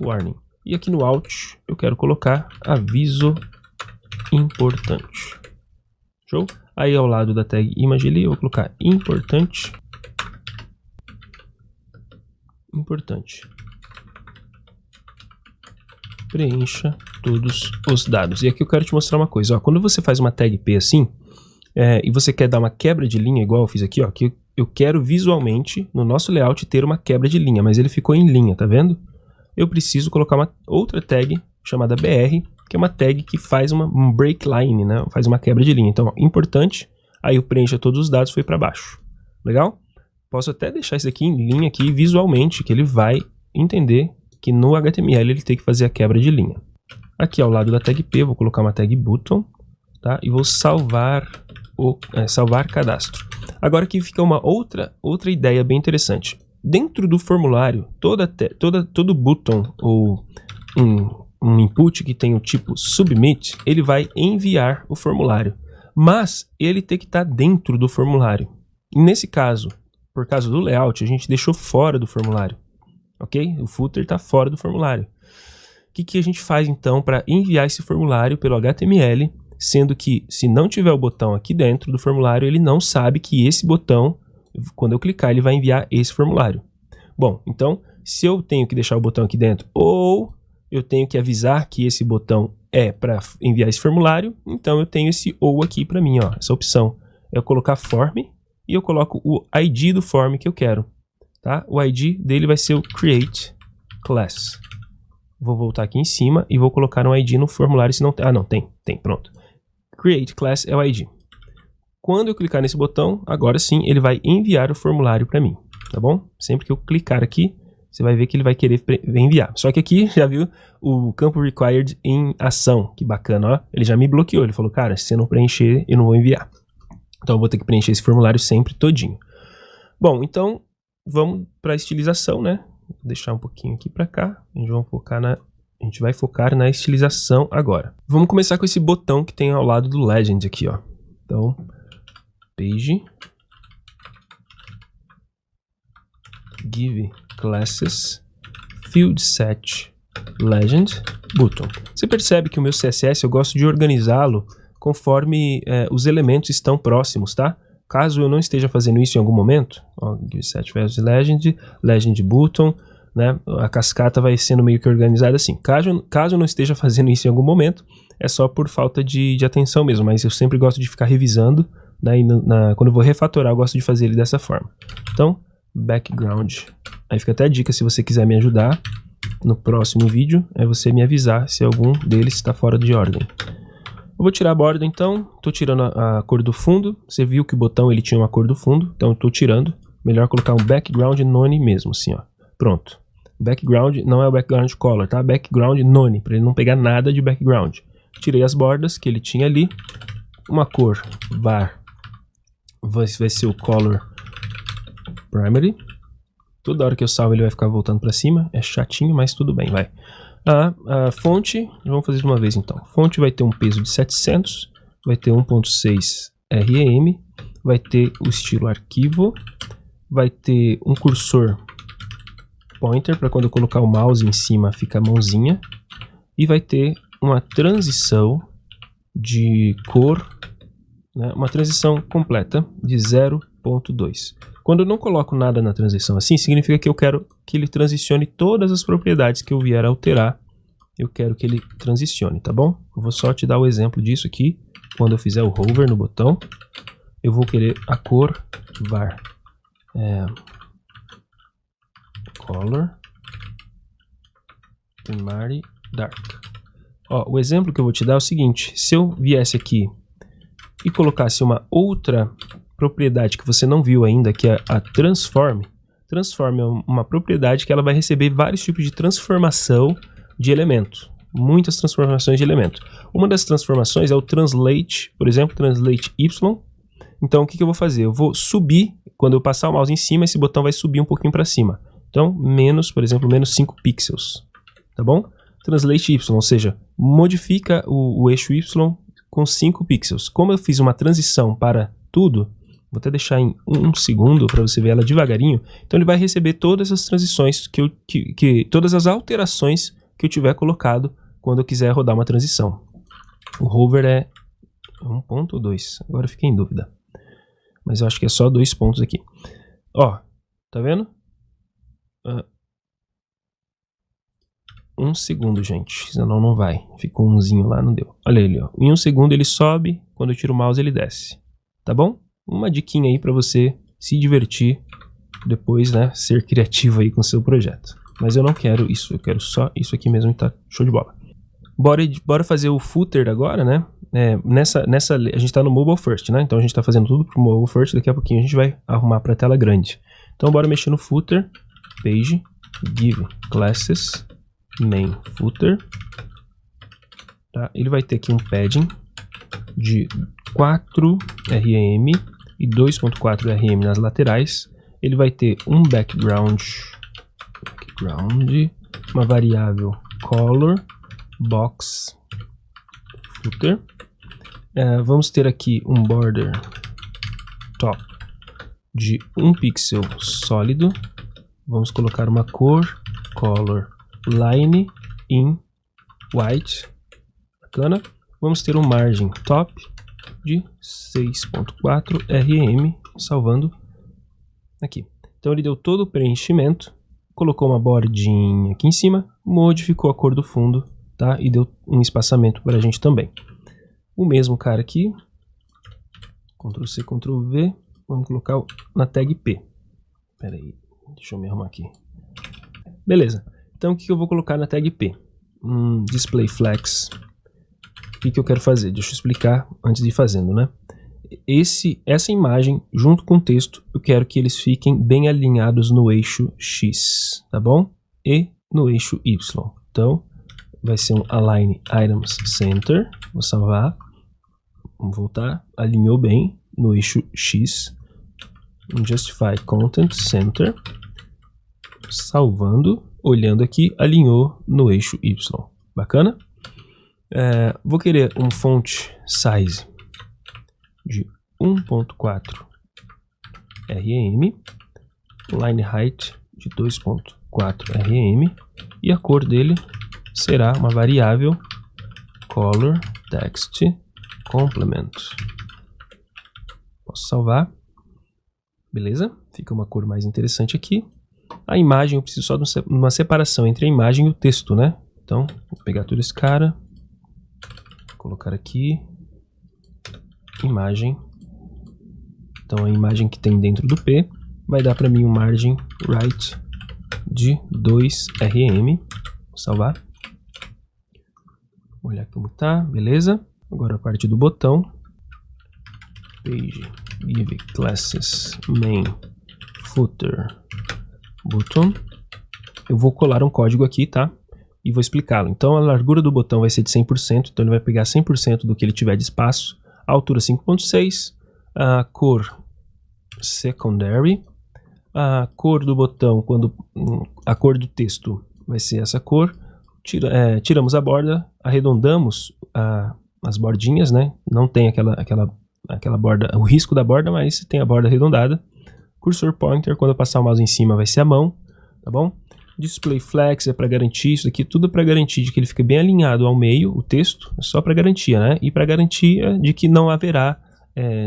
Warning, e aqui no out eu quero colocar aviso importante. Show? Aí ao lado da tag image ali, eu vou colocar importante. Preencha todos os dados. E aqui eu quero te mostrar uma coisa. Ó, quando você faz uma tag P assim, e você quer dar uma quebra de linha, igual eu fiz aqui, ó, que eu quero visualmente, no nosso layout, ter uma quebra de linha, mas ele ficou em linha, tá vendo? Eu preciso colocar uma outra tag chamada BR, que é uma tag que faz um break line, né? Faz uma quebra de linha. Então, ó, importante, aí eu preencho todos os dados, foi para baixo. Legal? Posso até deixar isso aqui em linha aqui visualmente, que ele vai entender que no HTML ele tem que fazer a quebra de linha. Aqui ao lado da tag P, eu vou colocar uma tag button, tá? E vou salvar cadastro. Agora aqui fica uma outra ideia bem interessante. Dentro do formulário, todo button ou um input que tem o tipo submit, ele vai enviar o formulário, mas ele tem que estar dentro do formulário. E nesse caso, por causa do layout, a gente deixou fora do formulário, ok? O footer está fora do formulário. O que a gente faz então para enviar esse formulário pelo HTML, sendo que se não tiver o botão aqui dentro do formulário, ele não sabe que esse botão, quando eu clicar, ele vai enviar esse formulário. Bom, então, se eu tenho que deixar o botão aqui dentro, ou eu tenho que avisar que esse botão é para enviar esse formulário, então eu tenho esse ou aqui para mim, ó, essa opção. Eu colocar form e eu coloco o ID do form que eu quero, tá? O ID dele vai ser o create class. Vou voltar aqui em cima e vou colocar um ID no formulário se não tem. Ah, não, tem, pronto. Create Class é o ID. Quando eu clicar nesse botão, agora sim, ele vai enviar o formulário para mim, tá bom? Sempre que eu clicar aqui, você vai ver que ele vai querer enviar. Só que aqui, já viu o campo required em ação. Que bacana, ó. Ele já me bloqueou. Ele falou, cara, se você não preencher, eu não vou enviar. Então eu vou ter que preencher esse formulário sempre todinho. Bom, então vamos para a estilização, né? Vou deixar um pouquinho aqui para cá. A gente vai focar na estilização agora. Vamos começar com esse botão que tem ao lado do Legend aqui, ó. Então, Page, Give Classes, Field Set, Legend, Button. Você percebe que o meu CSS eu gosto de organizá-lo conforme os elementos estão próximos, tá? Caso eu não esteja fazendo isso em algum momento, ó, Give Set Values Legend, Legend Button, né? A cascata vai sendo meio que organizada assim. Caso eu não esteja fazendo isso em algum momento, é só por falta de atenção mesmo, mas eu sempre gosto de ficar revisando, né? E quando eu vou refatorar, eu gosto de fazer ele dessa forma. Então, background. Aí fica até a dica, se você quiser me ajudar no próximo vídeo, é você me avisar se algum deles está fora de ordem. Eu vou tirar a borda então, estou tirando a cor do fundo. Você viu que o botão ele tinha uma cor do fundo, então estou tirando. Melhor colocar um background none mesmo, assim, ó. Pronto. Background não é o background color, tá? Background none, para ele não pegar nada de background. Tirei as bordas que ele tinha ali. Uma cor var vai ser o color primary. Toda hora que eu salvo ele vai ficar voltando para cima. É chatinho, mas tudo bem, vai. A fonte, vamos fazer de uma vez então. Fonte vai ter um peso de 700, vai ter 1.6 REM, vai ter o estilo arquivo, vai ter um cursor pointer para quando eu colocar o mouse em cima fica a mãozinha, e vai ter uma transição de cor, né, uma transição completa de 0.2. Quando eu não coloco nada na transição assim, significa que eu quero que ele transicione todas as propriedades que eu vier a alterar. Eu quero que ele transicione, tá bom? Eu vou só te dar o exemplo disso aqui. Quando eu fizer o hover no botão, eu vou querer a cor var color primary dark. Ó, o exemplo que eu vou te dar é o seguinte: se eu viesse aqui e colocasse uma outra propriedade que você não viu ainda, que é a transform. Transform é uma propriedade que ela vai receber vários tipos de transformação de elemento. Muitas transformações de elemento. Uma das transformações é o translate, por exemplo, translate y. Então o que eu vou fazer? Eu vou subir, quando eu passar o mouse em cima, esse botão vai subir um pouquinho para cima. Então, por exemplo, menos 5 pixels. Tá bom? Translate y, ou seja, modifica o eixo y com 5 pixels. Como eu fiz uma transição para tudo, vou até deixar em 1 segundo para você ver ela devagarinho. Então ele vai receber todas as transições, todas as alterações que eu tiver colocado quando eu quiser rodar uma transição. O hover é 1 ponto ou 2? Agora eu fiquei em dúvida. Mas eu acho que é só 2 pontos aqui. Ó, tá vendo? 1 segundo, gente. Senão não vai. Ficou umzinho lá, não deu. Olha ele, ó. Em 1 segundo ele sobe, quando eu tiro o mouse ele desce. Tá bom? Uma diquinha aí para você se divertir depois, né? Ser criativo aí com o seu projeto. Mas eu não quero isso, eu quero só isso aqui mesmo e tá show de bola. Bora fazer o footer agora, né? A gente tá no mobile first, né? Então a gente tá fazendo tudo pro mobile first, daqui a pouquinho a gente vai arrumar pra tela grande. Então bora mexer no footer, page, give classes, main footer. Tá? Ele vai ter aqui um padding de 4 REM e 2.4 REM nas laterais. Ele vai ter um background, uma variável color box footer. Vamos ter aqui um border top de 1 pixel sólido. Vamos colocar uma cor color line in white. Bacana. Vamos ter um margem top de 6.4 REM, salvando aqui. Então ele deu todo o preenchimento, colocou uma bordinha aqui em cima, modificou a cor do fundo, tá? E deu um espaçamento para a gente também. O mesmo cara aqui, Ctrl C, Ctrl V, vamos colocar na tag P. Espera aí, deixa eu me arrumar aqui. Beleza, então o que eu vou colocar na tag P? display flex. O que eu quero fazer? Deixa eu explicar antes de ir fazendo, né? Essa imagem, junto com o texto, eu quero que eles fiquem bem alinhados no eixo X, tá bom? E no eixo Y. Então, vai ser um Align Items Center. Vou salvar. Vamos voltar. Alinhou bem no eixo X. Um Justify Content Center. Salvando. Olhando aqui, alinhou no eixo Y. Bacana? Vou querer um font size de 1.4 rm, line height de 2.4 rm e a cor dele será uma variável color text complement. Posso salvar. Beleza? Fica uma cor mais interessante aqui. A imagem, eu preciso só de uma separação entre a imagem e o texto, né? Então, vou pegar todo esse cara, colocar aqui, imagem. Então, a imagem que tem dentro do P vai dar para mim um margin right de 2 rm. Vou salvar. Vou olhar como tá, beleza? Agora a parte do botão. Page, give classes, main, footer, button. Eu vou colar um código aqui, tá? E vou explicá-lo. Então a largura do botão vai ser de 100%, então ele vai pegar 100% do que ele tiver de espaço. A altura 5.6, a cor secondary, a cor do botão, a cor do texto vai ser essa cor. Tiramos a borda, arredondamos as bordinhas, né? Não tem aquela borda, o risco da borda, mas tem a borda arredondada. Cursor pointer, quando eu passar o mouse em cima vai ser a mão, tá bom? Display flex é para garantir, isso aqui tudo para garantir de que ele fique bem alinhado ao meio, o texto, é só para garantia, né? E para garantia de que não haverá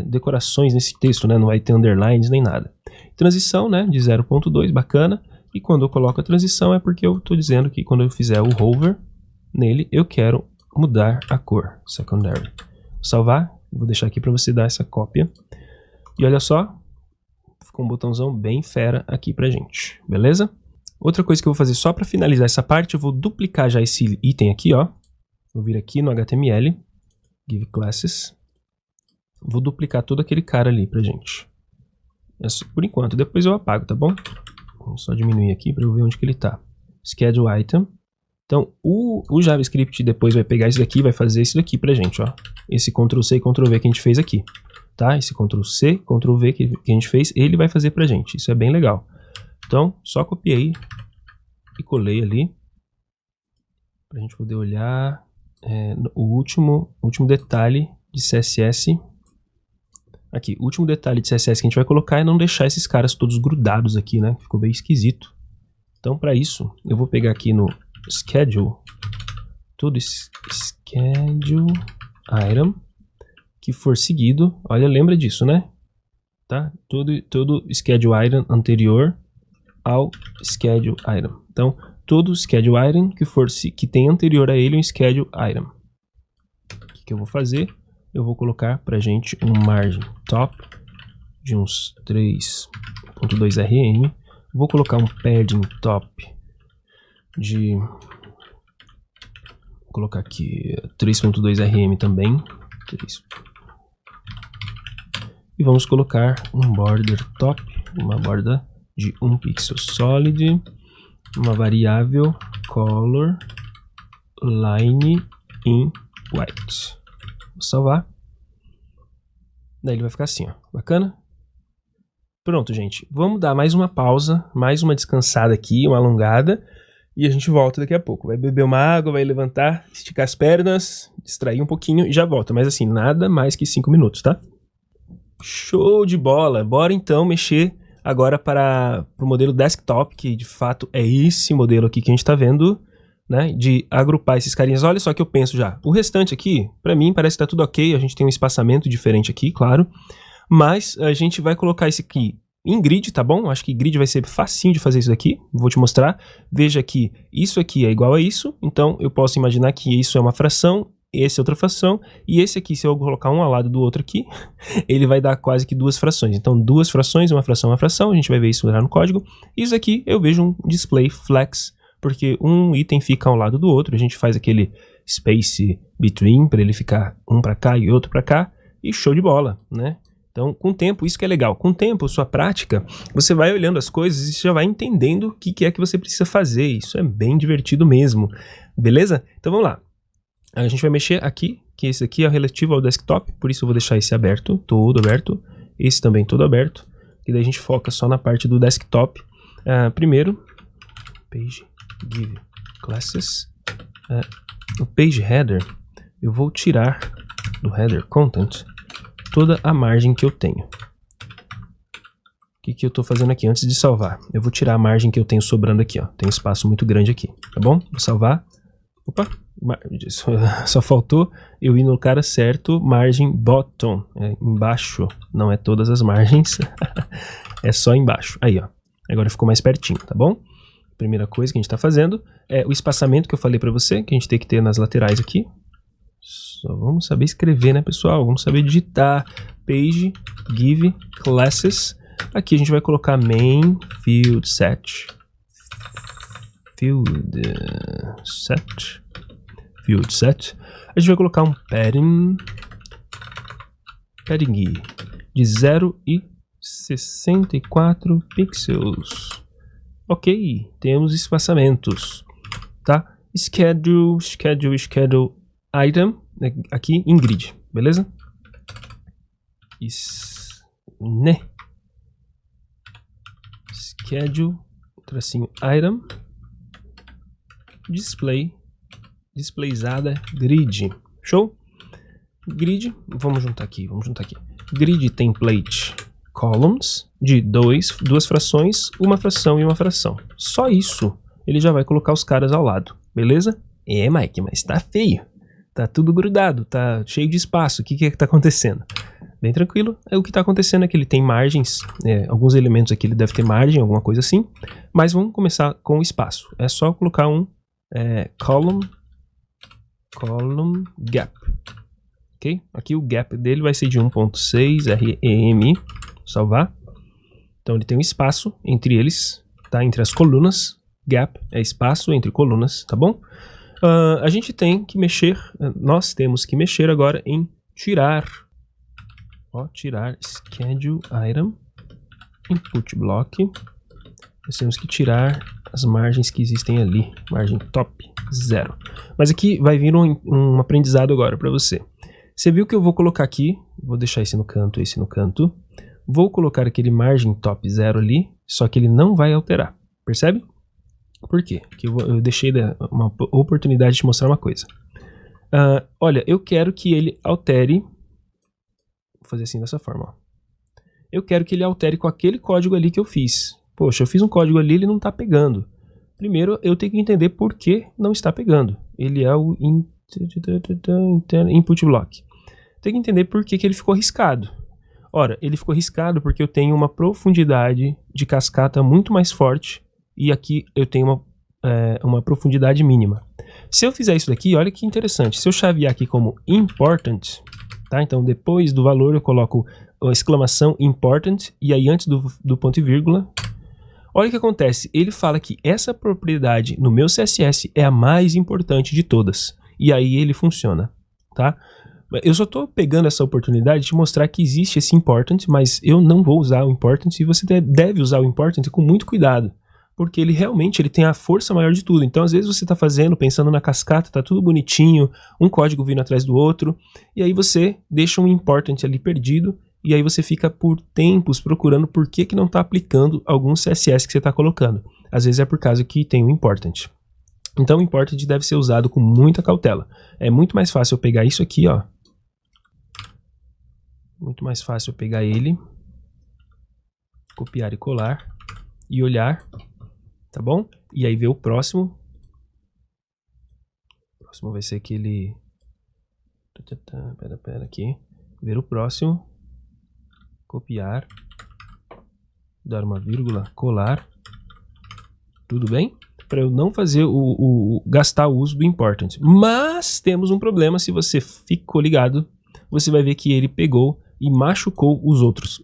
decorações nesse texto, né? Não vai ter underlines nem nada. Transição, né? De 0.2, bacana. E quando eu coloco a transição é porque eu estou dizendo que quando eu fizer o hover nele, eu quero mudar a cor, secondary. Vou salvar, vou deixar aqui para você dar essa cópia. E olha só, ficou um botãozão bem fera aqui pra gente, beleza? Outra coisa que eu vou fazer só para finalizar essa parte, eu vou duplicar já esse item aqui, ó. Vou vir aqui no HTML, give classes. Vou duplicar todo aquele cara ali pra gente. Por enquanto, depois eu apago, tá bom? Vou só diminuir aqui para eu ver onde que ele tá. Schedule item. Então, o JavaScript depois vai pegar isso daqui e vai fazer isso daqui pra gente, ó. Esse Ctrl+C e Ctrl+V que a gente fez aqui, tá? Esse Ctrl+C, Ctrl+V que a gente fez, ele vai fazer pra gente. Isso é bem legal. Então, só copiei e colei ali pra gente poder olhar o último detalhe de CSS. Aqui, o último detalhe de CSS que a gente vai colocar é não deixar esses caras todos grudados aqui, né? Ficou bem esquisito. Então, para isso, eu vou pegar aqui no schedule, todo schedule item que for seguido, olha, lembra disso, né? Tá? Todo schedule item anterior ao schedule item. Então, todo schedule item que tem anterior a ele um schedule item. O que eu vou fazer? Eu vou colocar pra gente um margin top de uns 3.2 rm. Vou colocar um padding top de... Vou colocar aqui 3.2 rm também. 3. E vamos colocar um border top, uma borda de 1 pixel solid, uma variável color line in white. Vou salvar. Daí ele vai ficar assim, ó. Bacana? Pronto, gente. Vamos dar mais uma pausa, mais uma descansada aqui, uma alongada. E a gente volta daqui a pouco. Vai beber uma água, vai levantar, esticar as pernas, distrair um pouquinho e já volta. Mas assim, nada mais que 5 minutos, tá? Show de bola! Bora então mexer agora para o modelo desktop, que de fato é esse modelo aqui que a gente está vendo, né? De agrupar esses carinhas. Olha só que eu penso já. O restante aqui, para mim, parece que tá tudo ok. A gente tem um espaçamento diferente aqui, claro. Mas a gente vai colocar esse aqui em grid, tá bom? Acho que grid vai ser facinho de fazer isso daqui. Vou te mostrar. Veja que isso aqui é igual a isso. Então, eu posso imaginar que isso é uma fração, esse é outra fração, e esse aqui, se eu colocar um ao lado do outro aqui, ele vai dar quase que duas frações. Então, duas frações, uma fração, a gente vai ver isso lá no código. Isso aqui, eu vejo um display flex porque um item fica ao lado do outro, a gente faz aquele space between para ele ficar um para cá e outro para cá, e show de bola, né? Então, com o tempo, isso que é legal. Com o tempo, sua prática, você vai olhando as coisas e já vai entendendo o que é que você precisa fazer. Isso é bem divertido mesmo, beleza? Então, vamos lá. A gente vai mexer aqui, que esse aqui é relativo ao desktop, por isso eu vou deixar esse aberto, todo aberto. Esse também todo aberto, e daí a gente foca só na parte do desktop. Primeiro, page give classes. O page header, eu vou tirar do header content toda a margem que eu tenho. O que eu estou fazendo aqui antes de salvar? Eu vou tirar a margem que eu tenho sobrando aqui, ó. Tem um espaço muito grande aqui, tá bom? Vou salvar. Opa, só faltou eu ir no cara certo, margem bottom, embaixo, não é todas as margens, é só embaixo. Aí, ó, agora ficou mais pertinho, tá bom? Primeira coisa que a gente está fazendo é o espaçamento que eu falei para você, que a gente tem que ter nas laterais aqui. Só vamos saber escrever, né, pessoal? Vamos saber digitar. Page give classes. Aqui a gente vai colocar main field set. Field set. A gente vai colocar um padding de 0 e 64 pixels. Ok, temos espaçamentos, tá? Schedule item, aqui em grid, beleza? Schedule, tracinho item, displayzada grid, show? Grid, vamos juntar aqui. Grid template columns de duas frações, uma fração e uma fração. Só isso, ele já vai colocar os caras ao lado, beleza? Mike, mas tá feio. Tá tudo grudado, tá cheio de espaço. O que é que tá acontecendo? Bem tranquilo. O que tá acontecendo é que ele tem margens, alguns elementos aqui ele deve ter margem, alguma coisa assim. Mas vamos começar com o espaço. É só colocar um column gap. Ok? Aqui o gap dele vai ser de 1.6 REM. Salvar. Então ele tem um espaço entre eles, tá? Entre as colunas. Gap é espaço entre colunas, tá bom? A gente tem que mexer, nós temos que mexer agora em tirar. Ó, tirar schedule item, input block. Nós temos que tirar as margens que existem ali, margem top 0. Mas aqui vai vir um aprendizado agora para você. Você viu que eu vou colocar aqui, vou deixar esse no canto, esse no canto. Vou colocar aquele margem top 0 ali, só que ele não vai alterar, percebe? Por quê? Porque eu deixei uma oportunidade de mostrar uma coisa. Olha, eu quero que ele altere. Vou fazer assim dessa forma. Ó. Eu quero que ele altere com aquele código ali que eu fiz. Poxa, eu fiz um código ali e ele não está pegando. Primeiro, eu tenho que entender por que não está pegando. Ele é o input block. Tenho que entender por que ele ficou riscado. Ora, ele ficou riscado porque eu tenho uma profundidade de cascata muito mais forte. E aqui eu tenho uma profundidade mínima. Se eu fizer isso daqui, olha que interessante. Se eu chavear aqui como important, tá? Então depois do valor eu coloco a exclamação important e aí antes do ponto e vírgula. Olha o que acontece. Ele fala que essa propriedade no meu CSS é a mais importante de todas. E aí ele funciona, tá? Eu só estou pegando essa oportunidade de mostrar que existe esse important, mas eu não vou usar o important e você deve usar o important com muito cuidado. Porque ele realmente tem a força maior de tudo. Então, às vezes você está fazendo, pensando na cascata, tá tudo bonitinho, um código vindo atrás do outro, e aí você deixa um important ali perdido, e aí você fica por tempos procurando por que não está aplicando algum CSS que você está colocando. Às vezes é por causa que tem um important. Então, o important deve ser usado com muita cautela. É muito mais fácil eu pegar isso aqui, ó. Muito mais fácil eu pegar ele, copiar e colar, e olhar. Tá bom? E aí ver o próximo. O próximo vai ser aquele... Pera aqui. Ver o próximo. Copiar. Dar uma vírgula. Colar. Tudo bem? Para eu não fazer gastar o uso do important. Mas temos um problema. Se você ficou ligado, você vai ver que ele pegou e machucou os outros.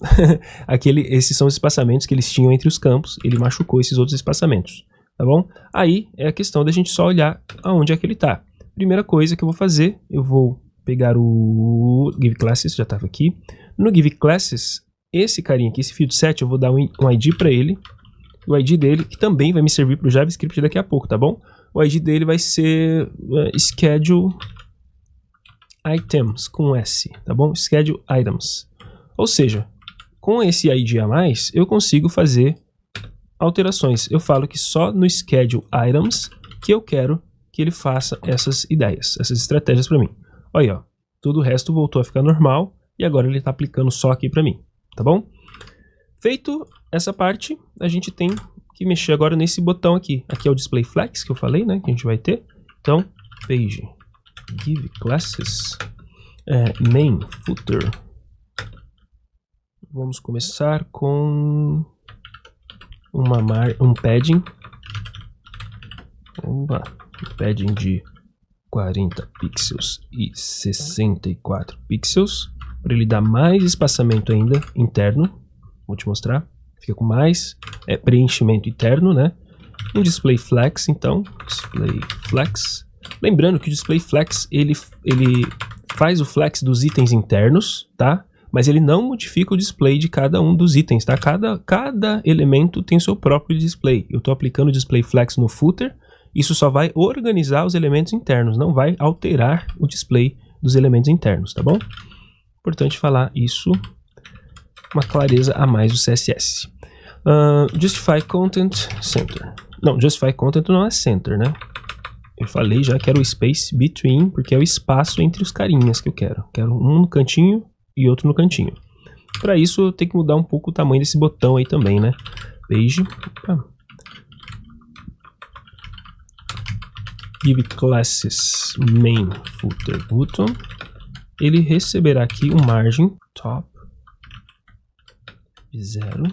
Esses são os espaçamentos que eles tinham entre os campos. Ele machucou esses outros espaçamentos. tá bom? Aí é a questão da gente só olhar aonde é que ele tá. Primeira coisa que eu vou fazer, eu vou pegar o Give Classes, já estava aqui. No Give Classes, esse carinha aqui, esse field set, eu vou dar um ID para ele. O ID dele, que também vai me servir para o JavaScript daqui a pouco, tá bom? O ID dele vai ser Schedule Items, com S, tá bom? Schedule Items. Ou seja, com esse ID a mais, eu consigo fazer alterações. Eu falo que só no Schedule Items que eu quero que ele faça essas ideias, essas estratégias para mim. Olha aí, ó, todo o resto voltou a ficar normal e agora ele está aplicando só aqui para mim, tá bom? Feito essa parte, a gente tem que mexer agora nesse botão aqui. Aqui é o Display Flex que eu falei, né, que a gente vai ter. Então, Page Give Classes Main Footer. Vamos começar com um padding. Um padding de 40 pixels e 64 pixels, para ele dar mais espaçamento ainda interno. Vou te mostrar, fica com mais preenchimento interno, né? Um Display Flex, então, Display Flex. Lembrando que o Display Flex, ele faz o flex dos itens internos, tá? Mas ele não modifica o display de cada um dos itens, tá? Cada elemento tem seu próprio display. Eu estou aplicando o Display Flex no footer. Isso só vai organizar os elementos internos, não vai alterar o display dos elementos internos, tá bom? Importante falar isso, uma clareza a mais do CSS. Justify Content Center. Não, Justify Content não é Center, né? Eu falei já que era o Space Between, porque é o espaço entre os carinhas que eu quero. Quero um no cantinho e outro no cantinho. Para isso eu tenho que mudar um pouco o tamanho desse botão aí também, né? Page... Give Classes Main Footer Button. Ele receberá aqui um margin top de 0.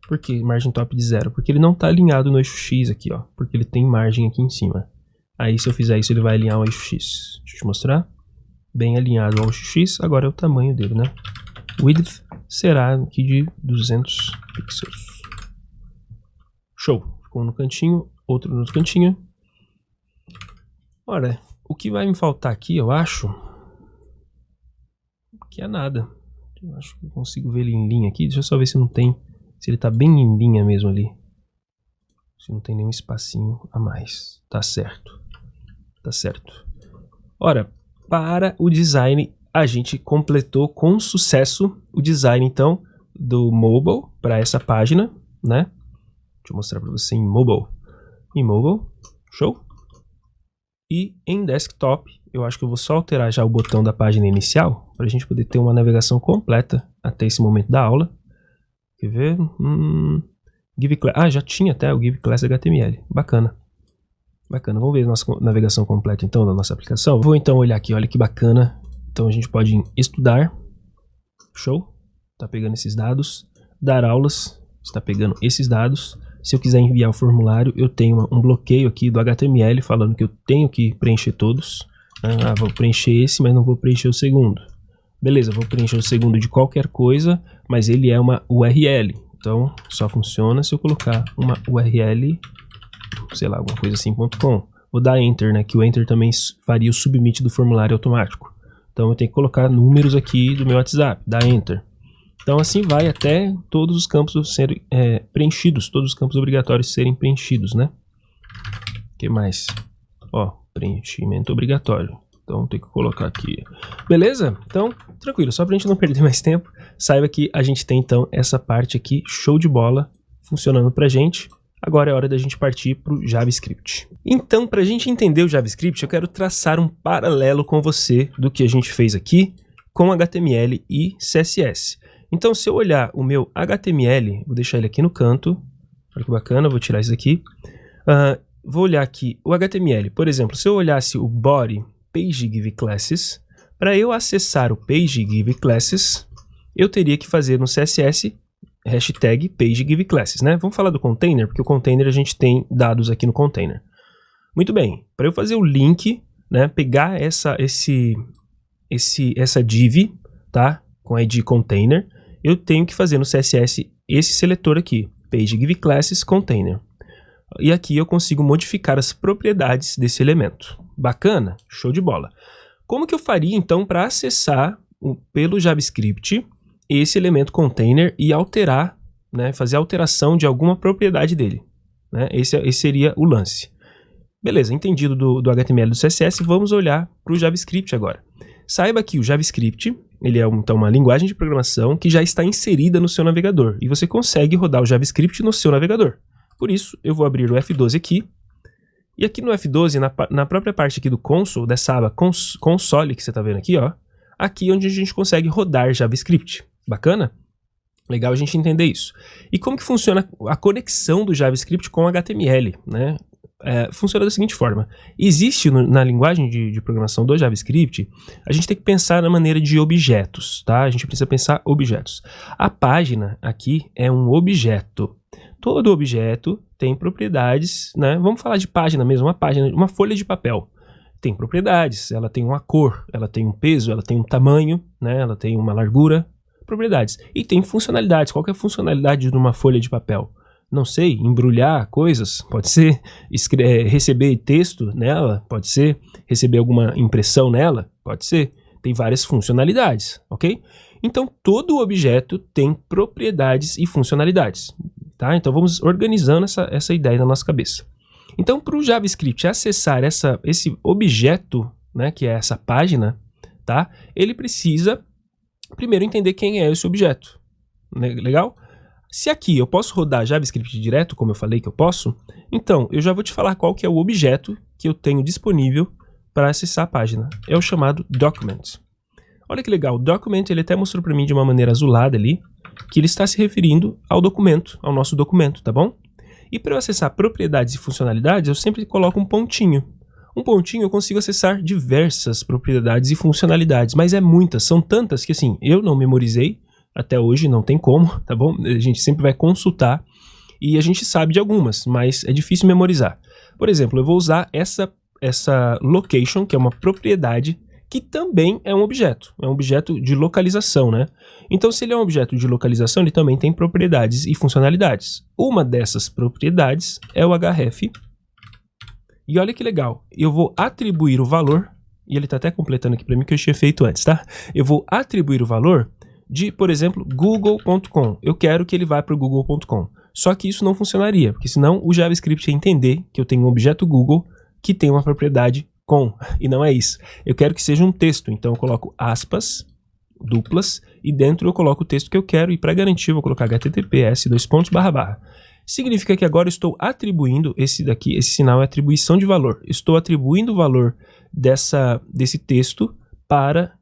Por que margin top de 0? Porque ele não está alinhado no eixo X aqui, ó. Porque ele tem margem aqui em cima. Aí se eu fizer isso ele vai alinhar o eixo X. Deixa eu te mostrar. Bem alinhado ao eixo X. Agora é o tamanho dele, né? Width será aqui de 200 pixels. Show. Ficou um no cantinho, outro no outro cantinho. Ora, o que vai me faltar aqui, eu acho, que é nada. Eu acho que eu consigo ver ele em linha aqui. Deixa eu só ver se não tem, se ele tá bem em linha mesmo ali. Se não tem nenhum espacinho a mais. Tá certo. Tá certo. Ora, para o design, a gente completou com sucesso o design, então, do mobile para essa página, né? Deixa eu mostrar para você em mobile. Em mobile, show. E em desktop, eu acho que eu vou só alterar já o botão da página inicial, para a gente poder ter uma navegação completa até esse momento da aula. Quer ver? Give Class. Já tinha até o Give Class HTML. Bacana. Bacana. Vamos ver a nossa navegação completa então da nossa aplicação. Vou então olhar aqui, olha que bacana. Então a gente pode estudar. Show. Está pegando esses dados. Dar aulas. Está pegando esses dados. Se eu quiser enviar o formulário, eu tenho um bloqueio aqui do HTML falando que eu tenho que preencher todos. Vou preencher esse, mas não vou preencher o segundo. Beleza, vou preencher o segundo de qualquer coisa, mas ele é uma URL. Então, só funciona se eu colocar uma URL, sei lá, alguma coisa assim, .com. Vou dar Enter, né? Que o Enter também faria o submit do formulário automático. Então, eu tenho que colocar números aqui do meu WhatsApp, dar Enter. Então assim vai até todos os campos serem preenchidos, todos os campos obrigatórios serem preenchidos, né? O que mais? Ó, preenchimento obrigatório. Então tem que colocar aqui. Beleza? Então, tranquilo, só pra gente não perder mais tempo, saiba que a gente tem então essa parte aqui, show de bola, funcionando pra gente. Agora é hora da gente partir pro JavaScript. Então, pra gente entender o JavaScript, eu quero traçar um paralelo com você do que a gente fez aqui com HTML e CSS. Então, se eu olhar o meu HTML, vou deixar ele aqui no canto, olha que bacana, vou tirar isso aqui. Vou olhar aqui o HTML, por exemplo, se eu olhasse o body PageGiveClasses, para eu acessar o PageGiveClasses, eu teria que fazer no CSS hashtag PageGiveClasses, né? Vamos falar do container, porque o container a gente tem dados aqui no container. Muito bem, para eu fazer o link, né, pegar essa div, tá, com a ID container, eu tenho que fazer no CSS esse seletor aqui, PageGiveClasses container. E aqui eu consigo modificar as propriedades desse elemento. Bacana? Show de bola. Como que eu faria então para acessar pelo JavaScript esse elemento container e alterar, né, fazer alteração de alguma propriedade dele? Né? Esse seria o lance. Beleza, entendido do HTML e do CSS, vamos olhar para o JavaScript agora. Saiba que o JavaScript, ele é então uma linguagem de programação que já está inserida no seu navegador, e você consegue rodar o JavaScript no seu navegador. Por isso, eu vou abrir o F12 aqui, e aqui no F12, na própria parte aqui do console, dessa aba console que você está vendo aqui, ó, aqui é onde a gente consegue rodar JavaScript. Bacana? Legal a gente entender isso. E como que funciona a conexão do JavaScript com o HTML, né? Funciona da seguinte forma. Existe na linguagem de programação do JavaScript, a gente tem que pensar na maneira de objetos, tá? A gente precisa pensar objetos. A página aqui é um objeto. Todo objeto tem propriedades, né? Vamos falar de página mesmo, uma página, uma folha de papel. Tem propriedades, ela tem uma cor, ela tem um peso, ela tem um tamanho, né? Ela tem uma largura, propriedades. E tem funcionalidades. Qual que é a funcionalidade de uma folha de papel? Não sei, embrulhar coisas, pode ser, receber texto nela, pode ser, receber alguma impressão nela, pode ser, tem várias funcionalidades, ok? Então, todo objeto tem propriedades e funcionalidades, tá? Então, vamos organizando essa ideia na nossa cabeça. Então, para o JavaScript acessar esse objeto, né, que é essa página, tá? Ele precisa, primeiro, entender quem é esse objeto, legal? Se aqui eu posso rodar JavaScript direto, como eu falei que eu posso, então eu já vou te falar qual que é o objeto que eu tenho disponível para acessar a página. É o chamado document. Olha que legal, o document ele até mostrou para mim de uma maneira azulada ali, que ele está se referindo ao documento, ao nosso documento, tá bom? E para eu acessar propriedades e funcionalidades, eu sempre coloco um pontinho. Um pontinho eu consigo acessar diversas propriedades e funcionalidades, mas muitas, são tantas que assim, eu não memorizei, até hoje não tem como, tá bom? A gente sempre vai consultar e a gente sabe de algumas, mas é difícil memorizar. Por exemplo, eu vou usar essa location, que é uma propriedade, que também é um objeto de localização, né? Então, se ele é um objeto de localização, ele também tem propriedades e funcionalidades. Uma dessas propriedades é o href. E olha que legal, eu vou atribuir o valor, e ele está até completando aqui para mim que eu tinha feito antes, tá? Eu vou atribuir o valor de, por exemplo, google.com. Eu quero que ele vá para o google.com. Só que isso não funcionaria, porque senão o JavaScript ia entender que eu tenho um objeto Google que tem uma propriedade com, e não é isso. Eu quero que seja um texto, então eu coloco aspas duplas e dentro eu coloco o texto que eu quero e para garantir eu vou colocar https://. Significa que agora eu estou atribuindo, esse sinal é atribuição de valor. Estou atribuindo o valor desse texto para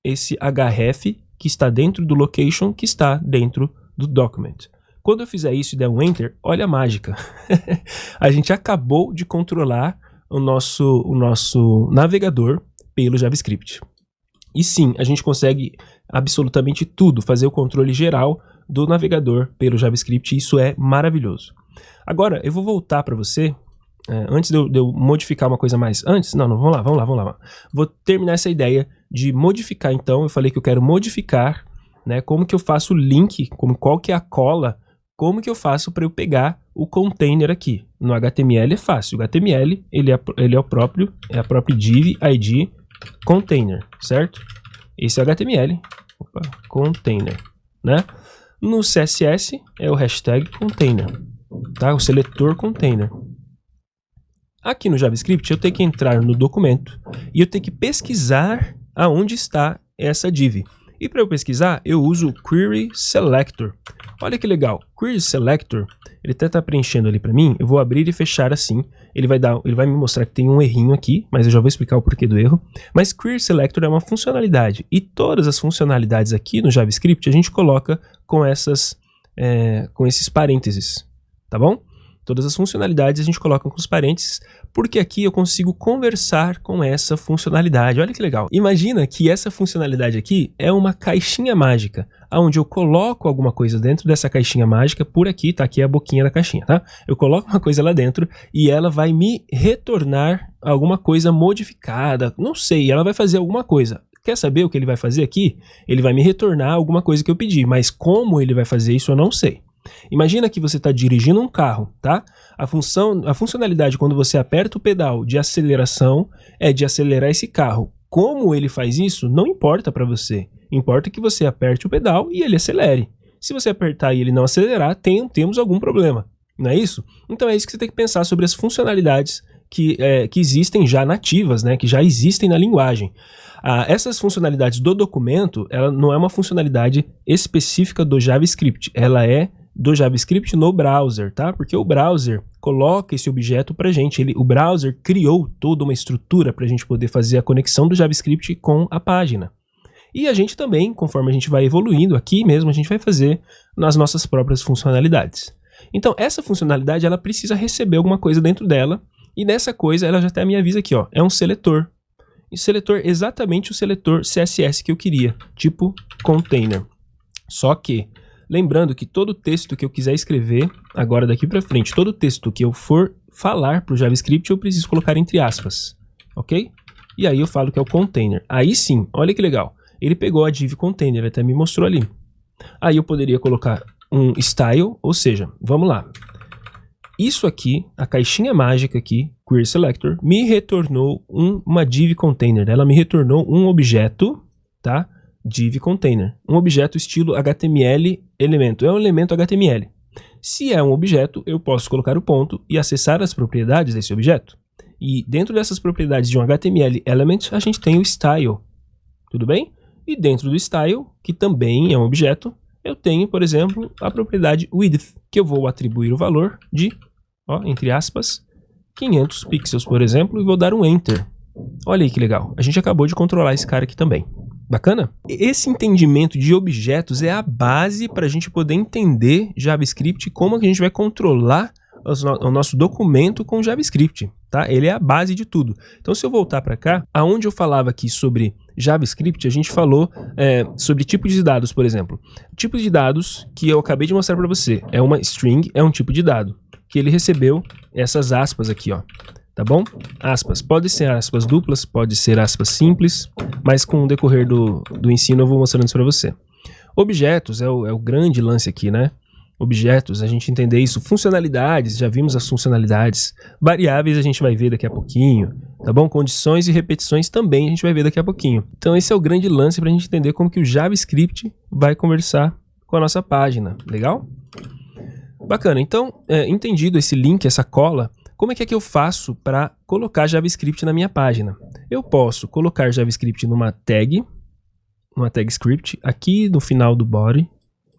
esse href que está dentro do location, que está dentro do document. Quando eu fizer isso e der um enter, olha a mágica. A gente acabou de controlar o nosso navegador pelo JavaScript. E sim, a gente consegue absolutamente tudo, fazer o controle geral do navegador pelo JavaScript, e isso é maravilhoso. Agora, eu vou voltar para você, antes de eu modificar uma coisa mais... Vamos lá. Vou terminar essa ideia de modificar, então, eu falei que eu quero modificar, né, como que eu faço o link, qual que é a cola, como que eu faço para eu pegar o container aqui. No HTML é fácil, o HTML ele é a própria div id container, certo? Esse é o HTML, container, né? No CSS é o hashtag container, tá? O seletor container. Aqui no JavaScript eu tenho que entrar no documento e eu tenho que pesquisar aonde está essa div. E para eu pesquisar, eu uso o Query Selector. Olha que legal, Query Selector, ele até está preenchendo ali para mim, eu vou abrir e fechar assim, ele vai me mostrar que tem um errinho aqui, mas eu já vou explicar o porquê do erro. Mas Query Selector é uma funcionalidade, e todas as funcionalidades aqui no JavaScript a gente coloca com esses parênteses, tá bom? Todas as funcionalidades a gente coloca com os parênteses, porque aqui eu consigo conversar com essa funcionalidade. Olha que legal. Imagina que essa funcionalidade aqui é uma caixinha mágica, onde eu coloco alguma coisa dentro dessa caixinha mágica, por aqui, tá aqui a boquinha da caixinha, tá? Eu coloco uma coisa lá dentro e ela vai me retornar alguma coisa modificada, não sei, ela vai fazer alguma coisa. Quer saber o que ele vai fazer aqui? Ele vai me retornar alguma coisa que eu pedi, mas como ele vai fazer isso eu não sei. Imagina que você está dirigindo um carro, tá? A funcionalidade quando você aperta o pedal de aceleração é de acelerar esse carro. Como ele faz isso, não importa para você. Importa que você aperte o pedal e ele acelere. Se você apertar e ele não acelerar, temos algum problema. Não é isso? Então é isso que você tem que pensar sobre as funcionalidades que existem já nativas, né? Que já existem na linguagem. Essas funcionalidades do documento, ela não é uma funcionalidade específica do JavaScript. Ela é do JavaScript no browser, tá? Porque o browser coloca esse objeto pra gente. O browser criou toda uma estrutura pra gente poder fazer a conexão do JavaScript com a página. E a gente também, conforme a gente vai evoluindo aqui mesmo, a gente vai fazer nas nossas próprias funcionalidades. Então, essa funcionalidade, ela precisa receber alguma coisa dentro dela, e nessa coisa, ela já até me avisa aqui, ó, é um seletor. E seletor, exatamente o seletor CSS que eu queria, tipo container. Só que, lembrando que todo texto que eu quiser escrever, agora daqui pra frente, todo texto que eu for falar pro JavaScript, eu preciso colocar entre aspas, ok? E aí eu falo que é o container. Aí sim, olha que legal. Ele pegou a div container, ele até me mostrou ali. Aí eu poderia colocar um style, ou seja, vamos lá. Isso aqui, a caixinha mágica aqui, query selector, me retornou uma div container. Ela me retornou um objeto, tá? Div container. Um objeto estilo HTML elemento. É um elemento HTML. Se é um objeto, eu posso colocar o ponto e acessar as propriedades desse objeto. E dentro dessas propriedades de um HTML element, a gente tem o style. Tudo bem? E dentro do style, que também é um objeto, eu tenho, por exemplo, a propriedade width, que eu vou atribuir o valor de, ó, entre aspas, 500 pixels, por exemplo, e vou dar um enter. Olha aí que legal. A gente acabou de controlar esse cara aqui também. Bacana? Esse entendimento de objetos é a base para a gente poder entender JavaScript e como que a gente vai controlar o nosso documento com JavaScript, tá? Ele é a base de tudo. Então, se eu voltar para cá, aonde eu falava aqui sobre JavaScript, a gente falou sobre tipos de dados, por exemplo. Tipo de dados que eu acabei de mostrar para você é uma string, é um tipo de dado que ele recebeu essas aspas aqui, ó. Tá bom? Aspas. Pode ser aspas duplas, pode ser aspas simples, mas com o decorrer do ensino eu vou mostrando isso para você. Objetos é o grande lance aqui, né? Objetos, a gente entender isso. Funcionalidades, já vimos as funcionalidades. Variáveis a gente vai ver daqui a pouquinho, tá bom? Condições e repetições também a gente vai ver daqui a pouquinho. Então esse é o grande lance para a gente entender como que o JavaScript vai conversar com a nossa página. Legal? Bacana. Então, entendido esse link, essa cola, como é que eu faço para colocar JavaScript na minha página? Eu posso colocar JavaScript numa tag script, aqui no final do body.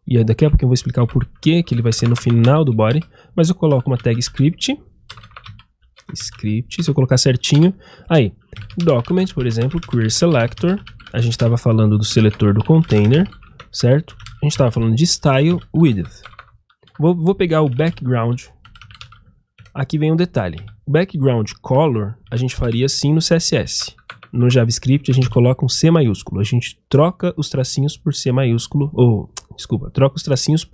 E daqui a pouco eu vou explicar o porquê que ele vai ser no final do body. Mas eu coloco uma tag script, se eu colocar certinho. Aí, document, por exemplo, query selector. A gente estava falando do seletor do container, certo? A gente estava falando de style width. Vou pegar o background. Aqui vem um detalhe. Background color a gente faria assim no CSS. No JavaScript a gente coloca um C maiúsculo. A gente troca os tracinhos por C maiúsculo. Troca os tracinhos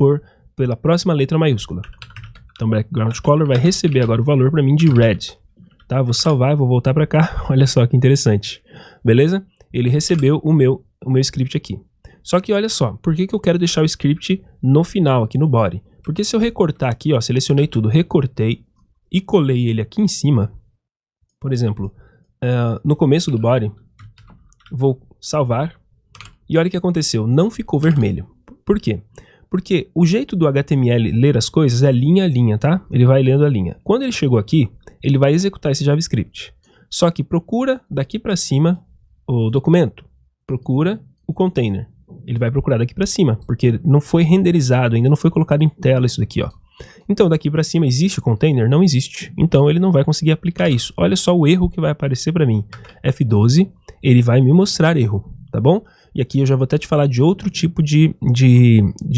pela próxima letra maiúscula. Então background color vai receber agora o valor para mim de red. Tá? Vou salvar e vou voltar para cá. Olha só que interessante. Beleza? Ele recebeu o meu script aqui. Só que olha só, por que eu quero deixar o script no final, aqui no body? Porque se eu recortar aqui, ó, selecionei tudo, recortei e colei ele aqui em cima, por exemplo, no começo do body, vou salvar e olha o que aconteceu, não ficou vermelho. Por quê? Porque o jeito do HTML ler as coisas é linha a linha, tá? Ele vai lendo a linha. Quando ele chegou aqui, ele vai executar esse JavaScript. Só que procura daqui para cima o documento, procura o container. Ele vai procurar daqui para cima, porque não foi renderizado, ainda não foi colocado em tela isso daqui, ó. Então daqui para cima existe o container? Não existe. Então ele não vai conseguir aplicar isso. Olha só o erro que vai aparecer para mim. F12, ele vai me mostrar erro, tá bom? E aqui eu já vou até te falar de outro tipo de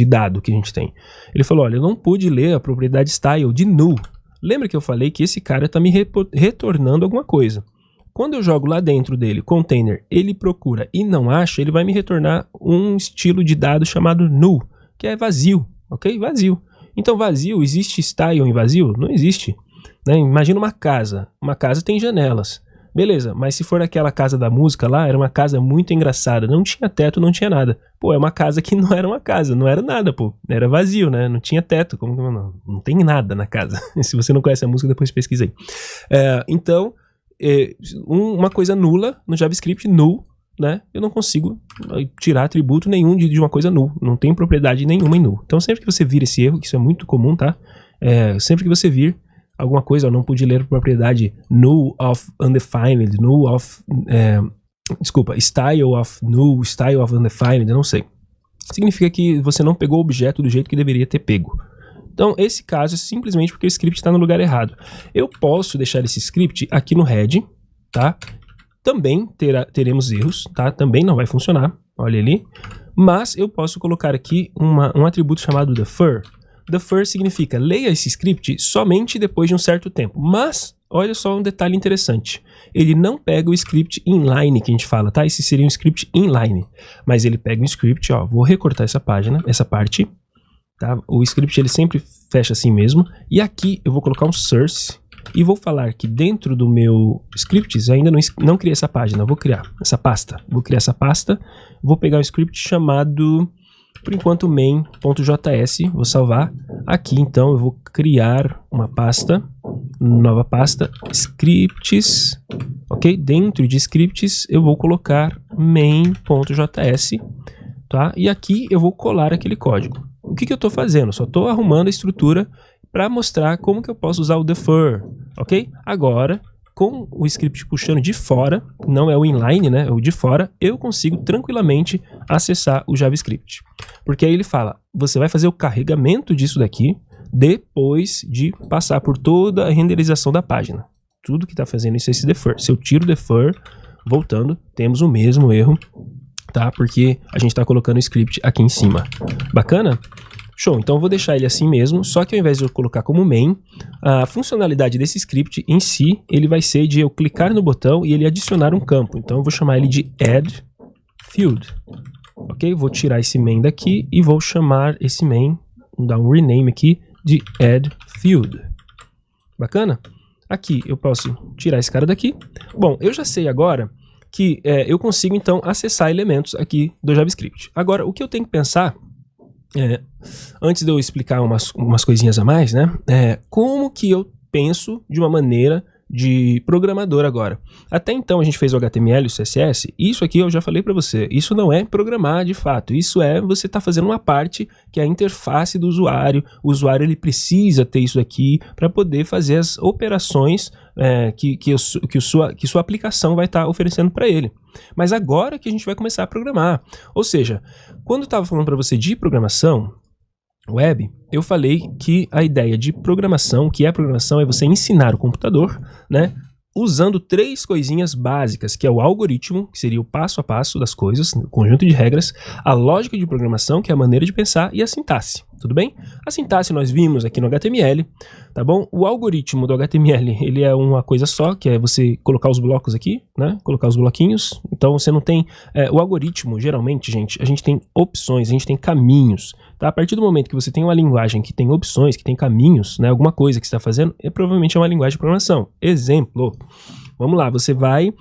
dado que a gente tem. Ele falou, olha, eu não pude ler a propriedade style de null. Lembra que eu falei que esse cara está me retornando alguma coisa. Quando eu jogo lá dentro dele, container, ele procura e não acha, ele vai me retornar um estilo de dado chamado null, que é vazio, ok? Vazio. Então vazio, existe style em vazio? Não existe. Né? Imagina uma casa tem janelas. Beleza, mas se for aquela casa da música lá, era uma casa muito engraçada, não tinha teto, não tinha nada. Pô, é uma casa que não era uma casa, não era nada, pô. Era vazio, né? Não tinha teto, como que não tem nada na casa. Se você não conhece a música, depois pesquisa aí. Então, uma coisa nula no JavaScript, null, né? Eu não consigo tirar atributo nenhum de uma coisa null. Não tem propriedade nenhuma em null. Então, sempre que você vir esse erro, que isso é muito comum, tá? Sempre que você vir alguma coisa, eu não pude ler a propriedade null of undefined, null of, style of null, style of undefined, eu não sei. Significa que você não pegou o objeto do jeito que deveria ter pego. Então, esse caso é simplesmente porque o script está no lugar errado. Eu posso deixar esse script aqui no head, tá? Também teremos erros, tá? Também não vai funcionar, olha ali. Mas eu posso colocar aqui um atributo chamado defer. Defer significa leia esse script somente depois de um certo tempo. Mas, olha só um detalhe interessante. Ele não pega o script inline que a gente fala, tá? Esse seria um script inline. Mas ele pega um script, ó, vou recortar essa página, essa parte, tá? O script ele sempre fecha assim mesmo. E aqui eu vou colocar um source e vou falar que dentro do meu scripts, eu ainda não criei essa página, vou criar essa pasta. Vou criar essa pasta, vou pegar um script chamado... Por enquanto, main.js, vou salvar. Aqui, então, eu vou criar uma pasta, nova pasta, scripts, ok? Dentro de scripts, eu vou colocar main.js, tá? E aqui eu vou colar aquele código. O que eu estou fazendo? Só estou arrumando a estrutura para mostrar como que eu posso usar o defer, ok? Agora, com o script puxando de fora, não é o inline, né? É o de fora, eu consigo tranquilamente acessar o JavaScript. Porque aí ele fala, você vai fazer o carregamento disso daqui depois de passar por toda a renderização da página. Tudo que está fazendo isso é esse defer. Se eu tiro o defer, voltando, temos o mesmo erro, tá? Porque a gente está colocando o script aqui em cima. Bacana? Show, então eu vou deixar ele assim mesmo, só que ao invés de eu colocar como main, a funcionalidade desse script em si, ele vai ser de eu clicar no botão e ele adicionar um campo. Então eu vou chamar ele de add field. Ok? Vou tirar esse main daqui e vou chamar esse main, vou dar um rename aqui, de add field. Bacana? Aqui eu posso tirar esse cara daqui. Bom, eu já sei agora que eu consigo então acessar elementos aqui do JavaScript. Agora, o que eu tenho que pensar... antes de eu explicar umas coisinhas a mais, né? Como que eu penso de uma maneira de programador agora. Até então a gente fez o HTML e o CSS, isso aqui eu já falei para você, isso não é programar de fato, isso é você tá fazendo uma parte que é a interface do usuário, o usuário ele precisa ter isso aqui para poder fazer as operações que sua aplicação vai estar oferecendo para ele. Mas agora que a gente vai começar a programar, ou seja, quando eu estava falando para você de programação web, eu falei que a ideia de programação, que é programação, é você ensinar o computador, né, usando 3 coisinhas básicas, que é o algoritmo, que seria o passo a passo das coisas, o conjunto de regras, a lógica de programação, que é a maneira de pensar, e a sintaxe, tudo bem? A sintaxe nós vimos aqui no HTML, tá bom? O algoritmo do HTML, ele é uma coisa só, que é você colocar os blocos aqui, né? Colocar os bloquinhos, então você não tem... o algoritmo, geralmente, gente, a gente tem opções, a gente tem caminhos, tá? A partir do momento que você tem uma linguagem que tem opções, que tem caminhos, né? Alguma coisa que você está fazendo, provavelmente é uma linguagem de programação. Exemplo, vamos lá, você vai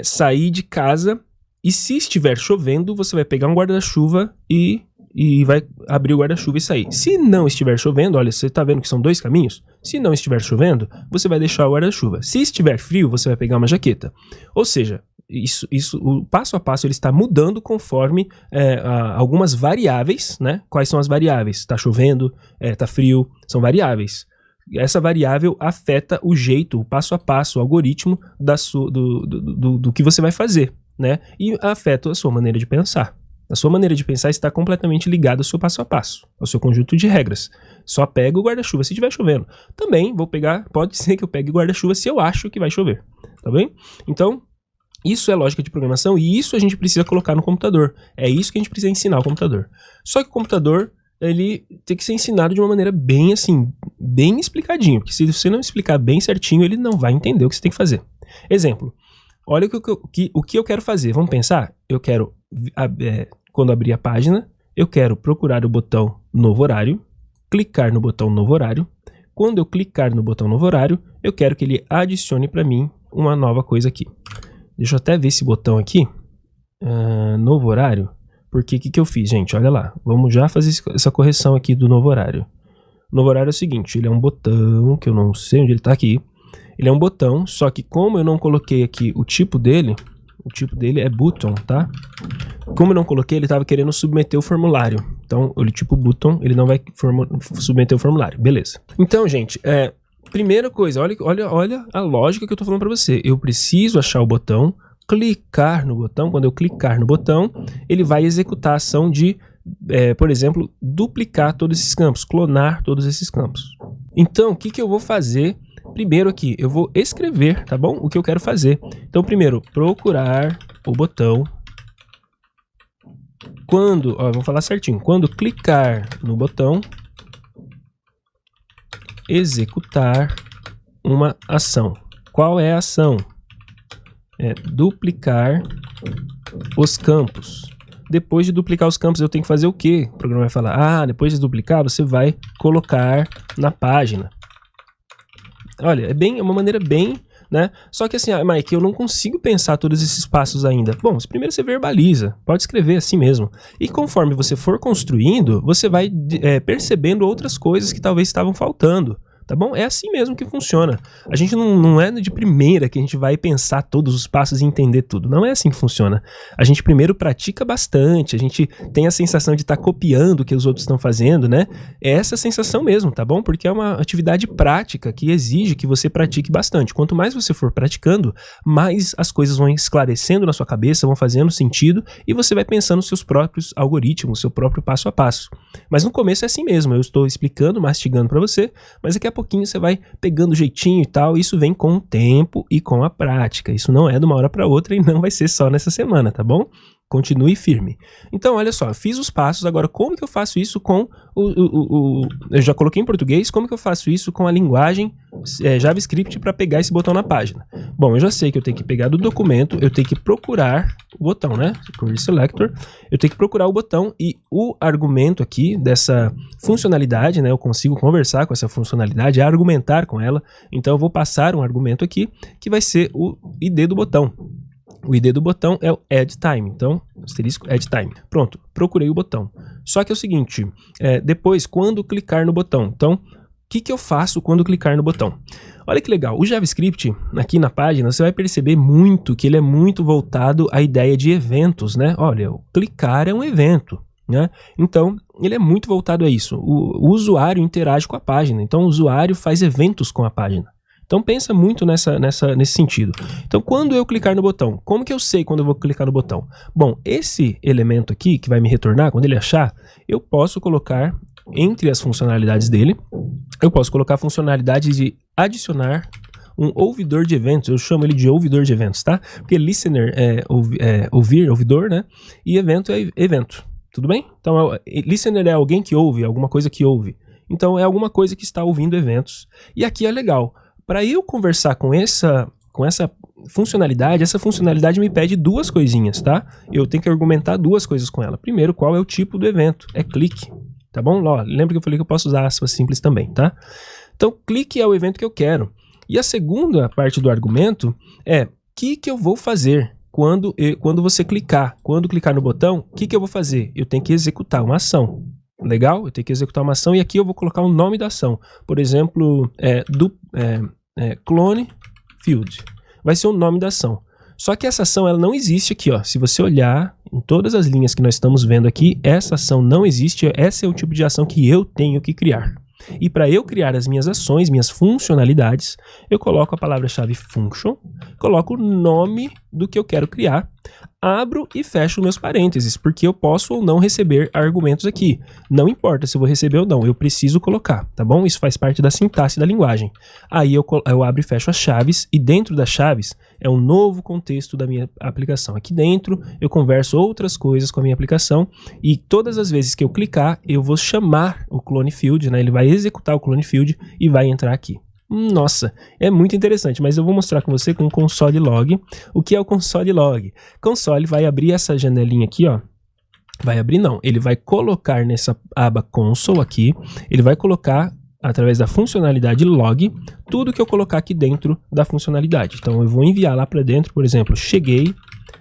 sair de casa e se estiver chovendo, você vai pegar um guarda-chuva e vai abrir o guarda-chuva e sair. Se não estiver chovendo, olha, você está vendo que são 2 caminhos? Se não estiver chovendo, você vai deixar o guarda-chuva. Se estiver frio, você vai pegar uma jaqueta. Ou seja, o passo a passo ele está mudando conforme algumas variáveis, né? Quais são as variáveis? Está chovendo, está frio, são variáveis. Essa variável afeta o jeito, o passo a passo, o algoritmo do que você vai fazer, né? E afeta a sua maneira de pensar. A sua maneira de pensar está completamente ligada ao seu passo a passo, ao seu conjunto de regras. Só pega o guarda-chuva se estiver chovendo. Também vou pegar, pode ser que eu pegue o guarda-chuva se eu acho que vai chover, tá bem? Então, isso é lógica de programação e isso a gente precisa colocar no computador. É isso que a gente precisa ensinar ao computador. Só que o computador, ele tem que ser ensinado de uma maneira bem assim, bem explicadinho, porque se você não explicar bem certinho, ele não vai entender o que você tem que fazer. Exemplo, olha o que eu quero fazer. Vamos pensar? Eu quero, quando abrir a página, eu quero procurar o botão Novo Horário, clicar no botão Novo Horário. Quando eu clicar no botão Novo Horário, eu quero que ele adicione para mim uma nova coisa aqui. Deixa eu até ver esse botão aqui. Novo horário. Porque o que eu fiz, gente? Olha lá. Vamos já fazer essa correção aqui do novo horário. O novo horário é o seguinte. Ele é um botão, que eu não sei onde ele tá aqui. Ele é um botão, só que como eu não coloquei aqui o tipo dele é button, tá? Como eu não coloquei, ele estava querendo submeter o formulário. Então, ele tipo button, ele não vai submeter o formulário. Beleza. Então, gente, primeira coisa, olha a lógica que eu tô falando para você. Eu preciso achar o botão, clicar no botão. Quando eu clicar no botão, ele vai executar a ação de, por exemplo, duplicar todos esses campos, clonar todos esses campos. Então, o que eu vou fazer? Primeiro aqui, eu vou escrever, tá bom? O que eu quero fazer. Então, primeiro, procurar o botão. Vamos falar certinho. Quando clicar no botão, executar uma ação. Qual é a ação? Duplicar os campos. Depois de duplicar os campos, eu tenho que fazer o quê? O programa vai falar, depois de duplicar, você vai colocar na página. Olha, é uma maneira bem, né? Só que assim, Mike, eu não consigo pensar todos esses passos ainda. Bom, primeiro você verbaliza, pode escrever assim mesmo. E conforme você for construindo, você vai percebendo outras coisas que talvez estavam faltando. Tá bom? É assim mesmo que funciona. A gente não é de primeira que a gente vai pensar todos os passos e entender tudo. Não é assim que funciona. A gente primeiro pratica bastante, a gente tem a sensação de estar copiando o que os outros estão fazendo, né? É essa sensação mesmo, tá bom? Porque é uma atividade prática que exige que você pratique bastante. Quanto mais você for praticando, mais as coisas vão esclarecendo na sua cabeça, vão fazendo sentido e você vai pensando nos seus próprios algoritmos, seu próprio passo a passo. Mas no começo é assim mesmo. Eu estou explicando, mastigando para você, mas daqui a pouquinho você vai pegando o jeitinho e tal, isso vem com o tempo e com a prática, isso não é de uma hora para outra e não vai ser só nessa semana, tá bom? Continue firme. Então, olha só, fiz os passos, agora como que eu faço isso com eu já coloquei em português, como que eu faço isso com a linguagem JavaScript para pegar esse botão na página? Bom, eu já sei que eu tenho que pegar do documento, eu tenho que procurar o botão, né? Query Selector, eu tenho que procurar o botão e o argumento aqui dessa funcionalidade, né? Eu consigo conversar com essa funcionalidade, argumentar com ela, então eu vou passar um argumento aqui que vai ser o ID do botão. O ID do botão é o add time, então, asterisco add time. Pronto, procurei o botão. Só que é o seguinte, depois, quando clicar no botão, então, o que eu faço quando clicar no botão? Olha que legal, o JavaScript, aqui na página, você vai perceber muito que ele é muito voltado à ideia de eventos, né? Olha, o clicar é um evento, né? Então, ele é muito voltado a isso. O usuário interage com a página, então o usuário faz eventos com a página. Então pensa muito nesse sentido. Então quando eu clicar no botão, como que eu sei quando eu vou clicar no botão? Bom, esse elemento aqui que vai me retornar, quando ele achar, eu posso colocar entre as funcionalidades dele, eu posso colocar a funcionalidade de adicionar um ouvidor de eventos, eu chamo ele de ouvidor de eventos, tá? Porque listener é ouvidor, né? E evento é evento, tudo bem? Então listener é alguém que ouve, alguma coisa que ouve. Então é alguma coisa que está ouvindo eventos. E aqui é legal. Para eu conversar com essa funcionalidade, essa funcionalidade me pede duas coisinhas, tá? Eu tenho que argumentar duas coisas com ela. Primeiro, qual é o tipo do evento? É clique, tá bom? Ó, lembra que eu falei que eu posso usar aspas simples também, tá? Então, clique é o evento que eu quero. E a segunda parte do argumento é o que eu vou fazer quando você clicar. Quando clicar no botão, o que eu vou fazer? Eu tenho que executar uma ação. Legal? Eu tenho que executar uma ação e aqui eu vou colocar o nome da ação. Por exemplo, clone field. Vai ser o nome da ação. Só que essa ação ela não existe aqui, ó. Se você olhar em todas as linhas que nós estamos vendo aqui, essa ação não existe. Esse é o tipo de ação que eu tenho que criar. E para eu criar as minhas ações, minhas funcionalidades, eu coloco a palavra-chave function, coloco o nome do que eu quero criar, abro e fecho meus parênteses, porque eu posso ou não receber argumentos aqui. Não importa se eu vou receber ou não, eu preciso colocar, tá bom? Isso faz parte da sintaxe da linguagem. Aí eu abro e fecho as chaves, e dentro das chaves é um novo contexto da minha aplicação. Aqui dentro eu converso outras coisas com a minha aplicação, e todas as vezes que eu clicar, eu vou chamar o clone field, né? Ele vai executar o clone field e vai entrar aqui. Nossa, é muito interessante, mas eu vou mostrar com você com o console log. O que é o console log? Console vai abrir essa janelinha aqui, ó. Vai abrir não, ele vai colocar nessa aba console aqui, ele vai colocar através da funcionalidade log, tudo que eu colocar aqui dentro da funcionalidade. Então eu vou enviar lá para dentro, por exemplo, cheguei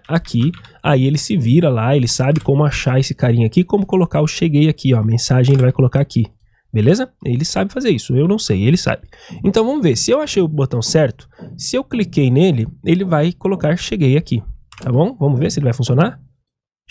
aqui, aí ele se vira lá, ele sabe como achar esse carinha aqui, como colocar o cheguei aqui, ó, a mensagem ele vai colocar aqui, beleza? Ele sabe fazer isso, eu não sei, ele sabe. Então vamos ver, se eu achei o botão certo, se eu cliquei nele, ele vai colocar cheguei aqui, tá bom? Vamos ver se ele vai funcionar?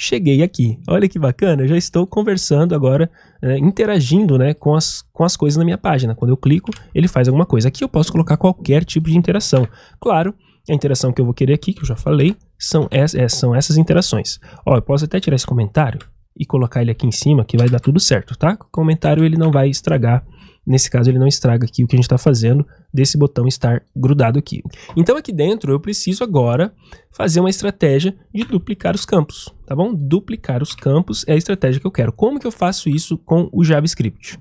Cheguei aqui, olha que bacana, eu já estou conversando agora, interagindo, né, com as coisas na minha página. Quando eu clico, ele faz alguma coisa. Aqui eu posso colocar qualquer tipo de interação. Claro, a interação que eu vou querer aqui, que eu já falei, são essas interações. Ó, eu posso até tirar esse comentário e colocar ele aqui em cima, que vai dar tudo certo, tá? O comentário ele não vai estragar, nesse caso ele não estraga aqui o que a gente está fazendo desse botão estar grudado aqui. Então aqui dentro eu preciso agora fazer uma estratégia de duplicar os campos, tá bom? Duplicar os campos é a estratégia que eu quero. Como que eu faço isso com o JavaScript?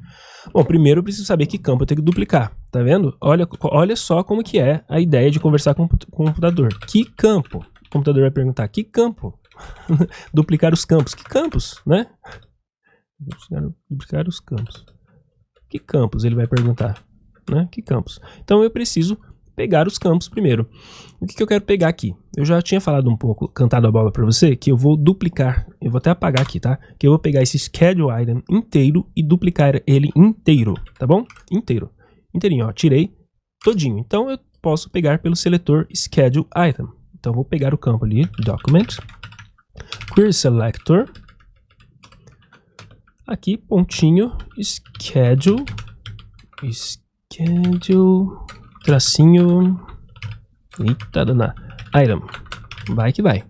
Bom, primeiro eu preciso saber que campo eu tenho que duplicar, tá vendo? Olha só como que é a ideia de conversar com o computador. Que campo? O computador vai perguntar, que campo? Duplicar os campos. Que campos, né? Duplicar os campos. Que campos? Ele vai perguntar, né? Que campos? Então eu preciso pegar os campos primeiro. O que eu quero pegar aqui? Eu já tinha falado um pouco, cantado a bola para você, que eu vou duplicar. Eu vou até apagar aqui, tá? Que eu vou pegar esse schedule item inteiro e duplicar ele inteiro, tá bom? Inteiro. Inteirinho, ó. Tirei todinho. Então eu posso pegar pelo seletor schedule item. Então vou pegar o campo ali, document, query selector, aqui pontinho, schedule, tracinho, eita dona, item, vai que vai,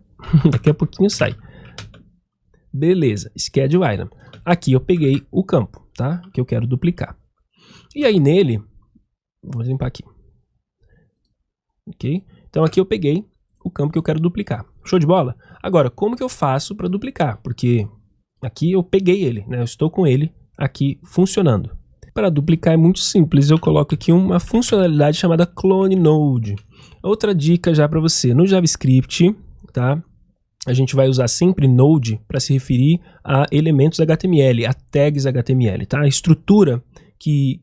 daqui a pouquinho sai. Beleza, schedule item. Aqui eu peguei o campo, tá? Que eu quero duplicar. E aí nele, vou limpar aqui. Ok? Então aqui eu peguei o campo que eu quero duplicar. Show de bola? Agora, como que eu faço para duplicar? Porque aqui eu peguei ele, né? Eu estou com ele aqui funcionando. Para duplicar é muito simples. Eu coloco aqui uma funcionalidade chamada Clone Node. Outra dica já para você. No JavaScript, tá? A gente vai usar sempre Node para se referir a elementos HTML, a tags HTML, tá? A estrutura que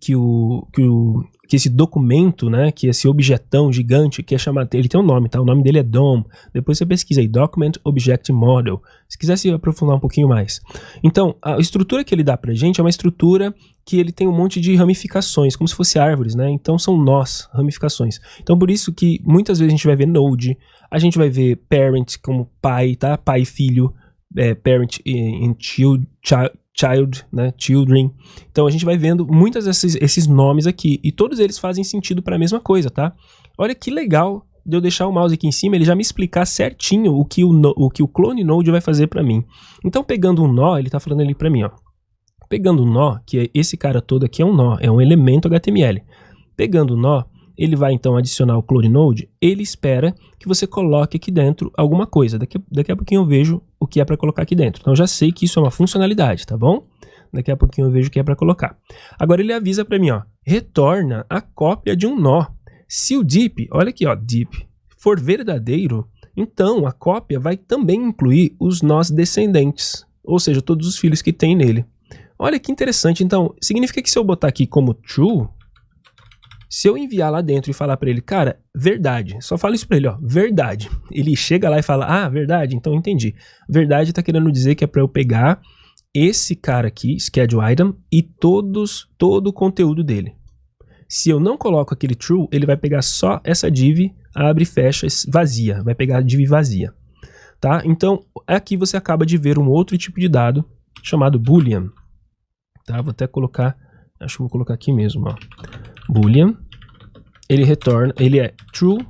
esse documento, né, que esse objetão gigante, que é chamado, ele tem um nome, tá? O nome dele é DOM. Depois você pesquisa aí, Document Object Model. Se quiser se aprofundar um pouquinho mais. Então, a estrutura que ele dá pra gente é uma estrutura que ele tem um monte de ramificações, como se fosse árvores, né? Então são nós, ramificações. Então por isso que muitas vezes a gente vai ver Node, a gente vai ver parent como pai, tá? Pai e filho, parent and child, né? Children. Então a gente vai vendo muitos esses nomes aqui e todos eles fazem sentido para a mesma coisa, tá? Olha que legal de eu deixar o mouse aqui em cima, ele já me explicar certinho o que o Clone Node vai fazer para mim. Então pegando um nó, ele tá falando ali para mim, ó. Pegando um nó, que é esse cara todo aqui é um nó, é um elemento HTML. Pegando o nó, ele vai então adicionar o Clone Node, ele espera que você coloque aqui dentro alguma coisa. Daqui a pouquinho eu vejo o que é para colocar aqui dentro. Então eu já sei que isso é uma funcionalidade, tá bom? Daqui a pouquinho eu vejo o que é para colocar. Agora ele avisa para mim, ó, retorna a cópia de um nó. Se o deep, olha aqui, ó, deep, for verdadeiro, então a cópia vai também incluir os nós descendentes, ou seja, todos os filhos que tem nele. Olha que interessante, então significa que se eu botar aqui como true, se eu enviar lá dentro e falar para ele, cara, verdade, só fala isso para ele, ó, verdade. Ele chega lá e fala, ah, verdade, então entendi. Verdade tá querendo dizer que é para eu pegar esse cara aqui, schedule item, e todo o conteúdo dele. Se eu não coloco aquele true, ele vai pegar só essa div, abre e fecha, vazia, vai pegar a div vazia, tá? Então aqui você acaba de ver um outro tipo de dado chamado boolean. Tá, vou até colocar, acho que vou colocar aqui mesmo, ó. Boolean, ele retorna, ele é true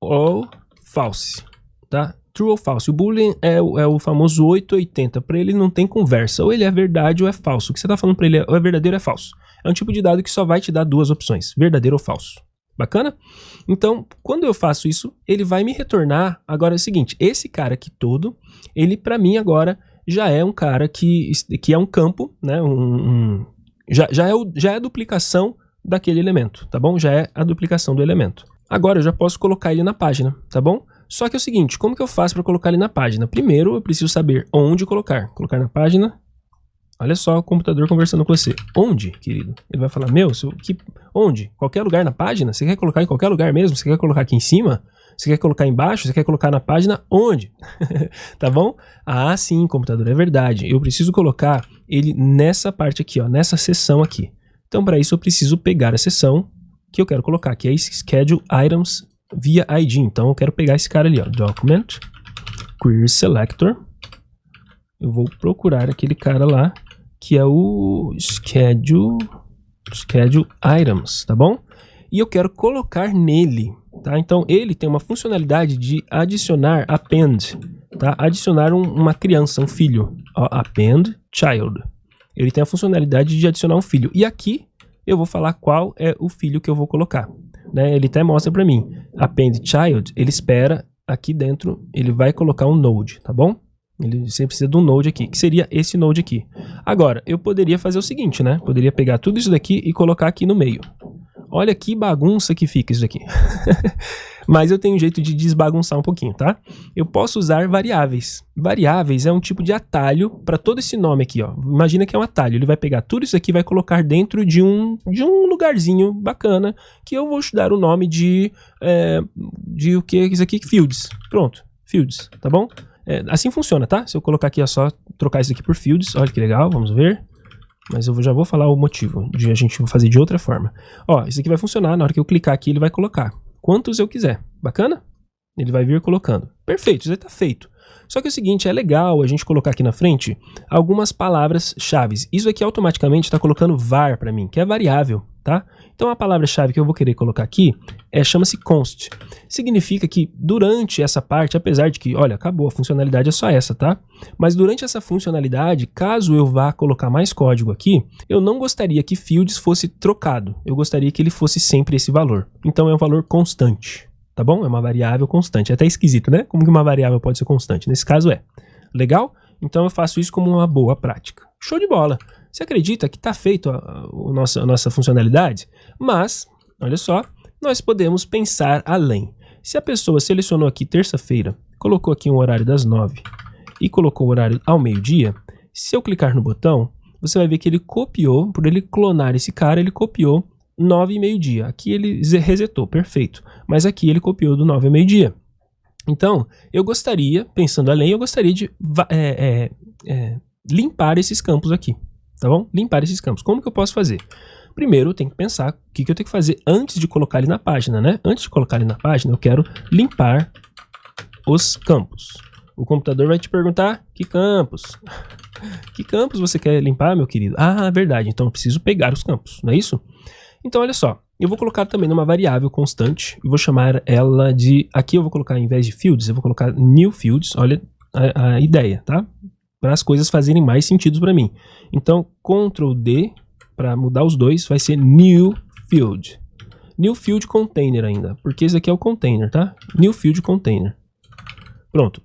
ou false, tá? True ou false. O boolean é o famoso 880, para ele não tem conversa, ou ele é verdade ou é falso. O que você tá falando para ele ou é verdadeiro ou é falso. É um tipo de dado que só vai te dar duas opções, verdadeiro ou falso. Bacana? Então, quando eu faço isso, ele vai me retornar, agora é o seguinte, esse cara aqui todo, ele para mim agora já é um cara que é um campo, né? Já é a duplicação daquele elemento, tá bom? Já é a duplicação do elemento. Agora eu já posso colocar ele na página, tá bom? Só que é o seguinte, como que eu faço para colocar ele na página? Primeiro eu preciso saber onde colocar. Colocar na página, Olha só o computador conversando com você. Onde, querido? Ele vai falar, onde? Qualquer lugar na página? Você quer colocar em qualquer lugar mesmo? Você quer colocar aqui em cima? Você quer colocar embaixo? Você quer colocar na página? Onde? Tá bom? Ah, sim, computador, é verdade. Eu preciso colocar ele nessa parte aqui, ó, nessa seção aqui. Então, para isso, eu preciso pegar a seção que eu quero colocar, que é Schedule Items via ID. Então, eu quero pegar esse cara ali, ó, Document, Query Selector. Eu vou procurar aquele cara lá, que é o Schedule Items, tá bom? E eu quero colocar nele, tá? Então, ele tem uma funcionalidade de adicionar append, tá? Adicionar uma criança, um filho. Ó, append child. Ele tem a funcionalidade de adicionar um filho. E aqui, eu vou falar qual é o filho que eu vou colocar, né? Ele até mostra para mim. Append child, ele espera aqui dentro, ele vai colocar um node, tá bom? Ele sempre precisa de um node aqui, que seria esse node aqui. Agora, eu poderia fazer o seguinte, né? Poderia pegar tudo isso daqui e colocar aqui no meio. Olha que bagunça que fica isso daqui. Mas eu tenho um jeito de desbagunçar um pouquinho, tá? Eu posso usar variáveis. Variáveis é um tipo de atalho para todo esse nome aqui, ó. Imagina que é um atalho. Ele vai pegar tudo isso aqui e vai colocar dentro de um lugarzinho bacana, que eu vou dar o nome de o que é isso aqui? Fields. Pronto, fields, tá bom? Assim funciona, tá? Se eu colocar aqui, é só trocar isso aqui por fields. Olha que legal, vamos ver. Mas eu já vou falar o motivo de a gente fazer de outra forma. Ó, isso aqui vai funcionar, na hora que eu clicar aqui, ele vai colocar quantos eu quiser. Bacana? Ele vai vir colocando. Perfeito, isso aí tá feito. Só que é o seguinte, é legal a gente colocar aqui na frente algumas palavras-chave. Isso aqui automaticamente está colocando var para mim, que é variável, tá? Então a palavra-chave que eu vou querer colocar aqui chama-se const. Significa que durante essa parte, apesar de que, olha, acabou, a funcionalidade é só essa, tá? Mas durante essa funcionalidade, caso eu vá colocar mais código aqui, eu não gostaria que fields fosse trocado. Eu gostaria que ele fosse sempre esse valor. Então é um valor constante. Tá bom? É uma variável constante. É até esquisito, né? Como que uma variável pode ser constante? Nesse caso é. Legal? Então eu faço isso como uma boa prática. Show de bola! Você acredita que está feito a nossa funcionalidade? Mas, olha só, nós podemos pensar além. Se a pessoa selecionou aqui terça-feira, colocou aqui um horário das 9 e colocou o horário ao meio-dia, se eu clicar no botão, você vai ver que ele copiou, por ele clonar esse cara, ele copiou 9 e meio-dia. Aqui ele resetou, perfeito. Mas aqui ele copiou do 9 ao meio-dia. Então, eu gostaria, pensando além, eu gostaria de limpar esses campos aqui. Tá bom? Limpar esses campos. Como que eu posso fazer? Primeiro, eu tenho que pensar o que eu tenho que fazer antes de colocar ele na página, né? Antes de colocar ele na página, eu quero limpar os campos. O computador vai te perguntar, que campos? Que campos você quer limpar, meu querido? Ah, verdade. Então, eu preciso pegar os campos, não é isso? Então, olha só, eu vou colocar também numa variável constante e vou chamar ela de... Aqui eu vou colocar, em vez de fields, eu vou colocar new fields, olha a ideia, tá? Para as coisas fazerem mais sentido para mim. Então, Ctrl D, para mudar os dois, vai ser new field. New field container ainda, porque esse aqui é o container, tá? New field container. Pronto.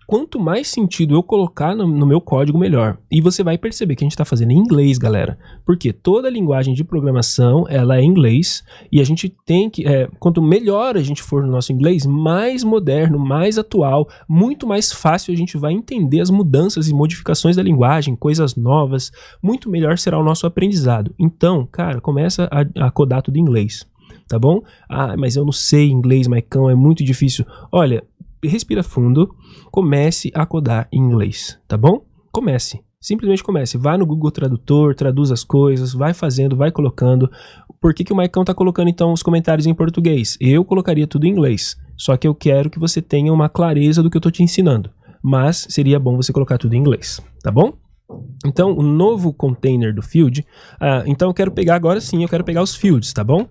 Quanto mais sentido eu colocar no meu código, melhor. E você vai perceber que a gente está fazendo em inglês, galera. Porque toda linguagem de programação, ela é em inglês. E a gente tem que... quanto melhor a gente for no nosso inglês, mais moderno, mais atual, muito mais fácil a gente vai entender as mudanças e modificações da linguagem, coisas novas. Muito melhor será o nosso aprendizado. Então, cara, começa a codar tudo em inglês. Tá bom? Ah, mas eu não sei inglês, Maicão, é muito difícil. Olha... Respira fundo, comece a codar em inglês, tá bom? Comece, simplesmente comece. Vá no Google Tradutor, traduz as coisas, vai fazendo, vai colocando. Por que o Maicão tá colocando então os comentários em português? Eu colocaria tudo em inglês, só que eu quero que você tenha uma clareza do que eu tô te ensinando. Mas seria bom você colocar tudo em inglês, tá bom? Então, o novo container do field, então eu quero pegar agora sim, eu quero pegar os fields, tá bom?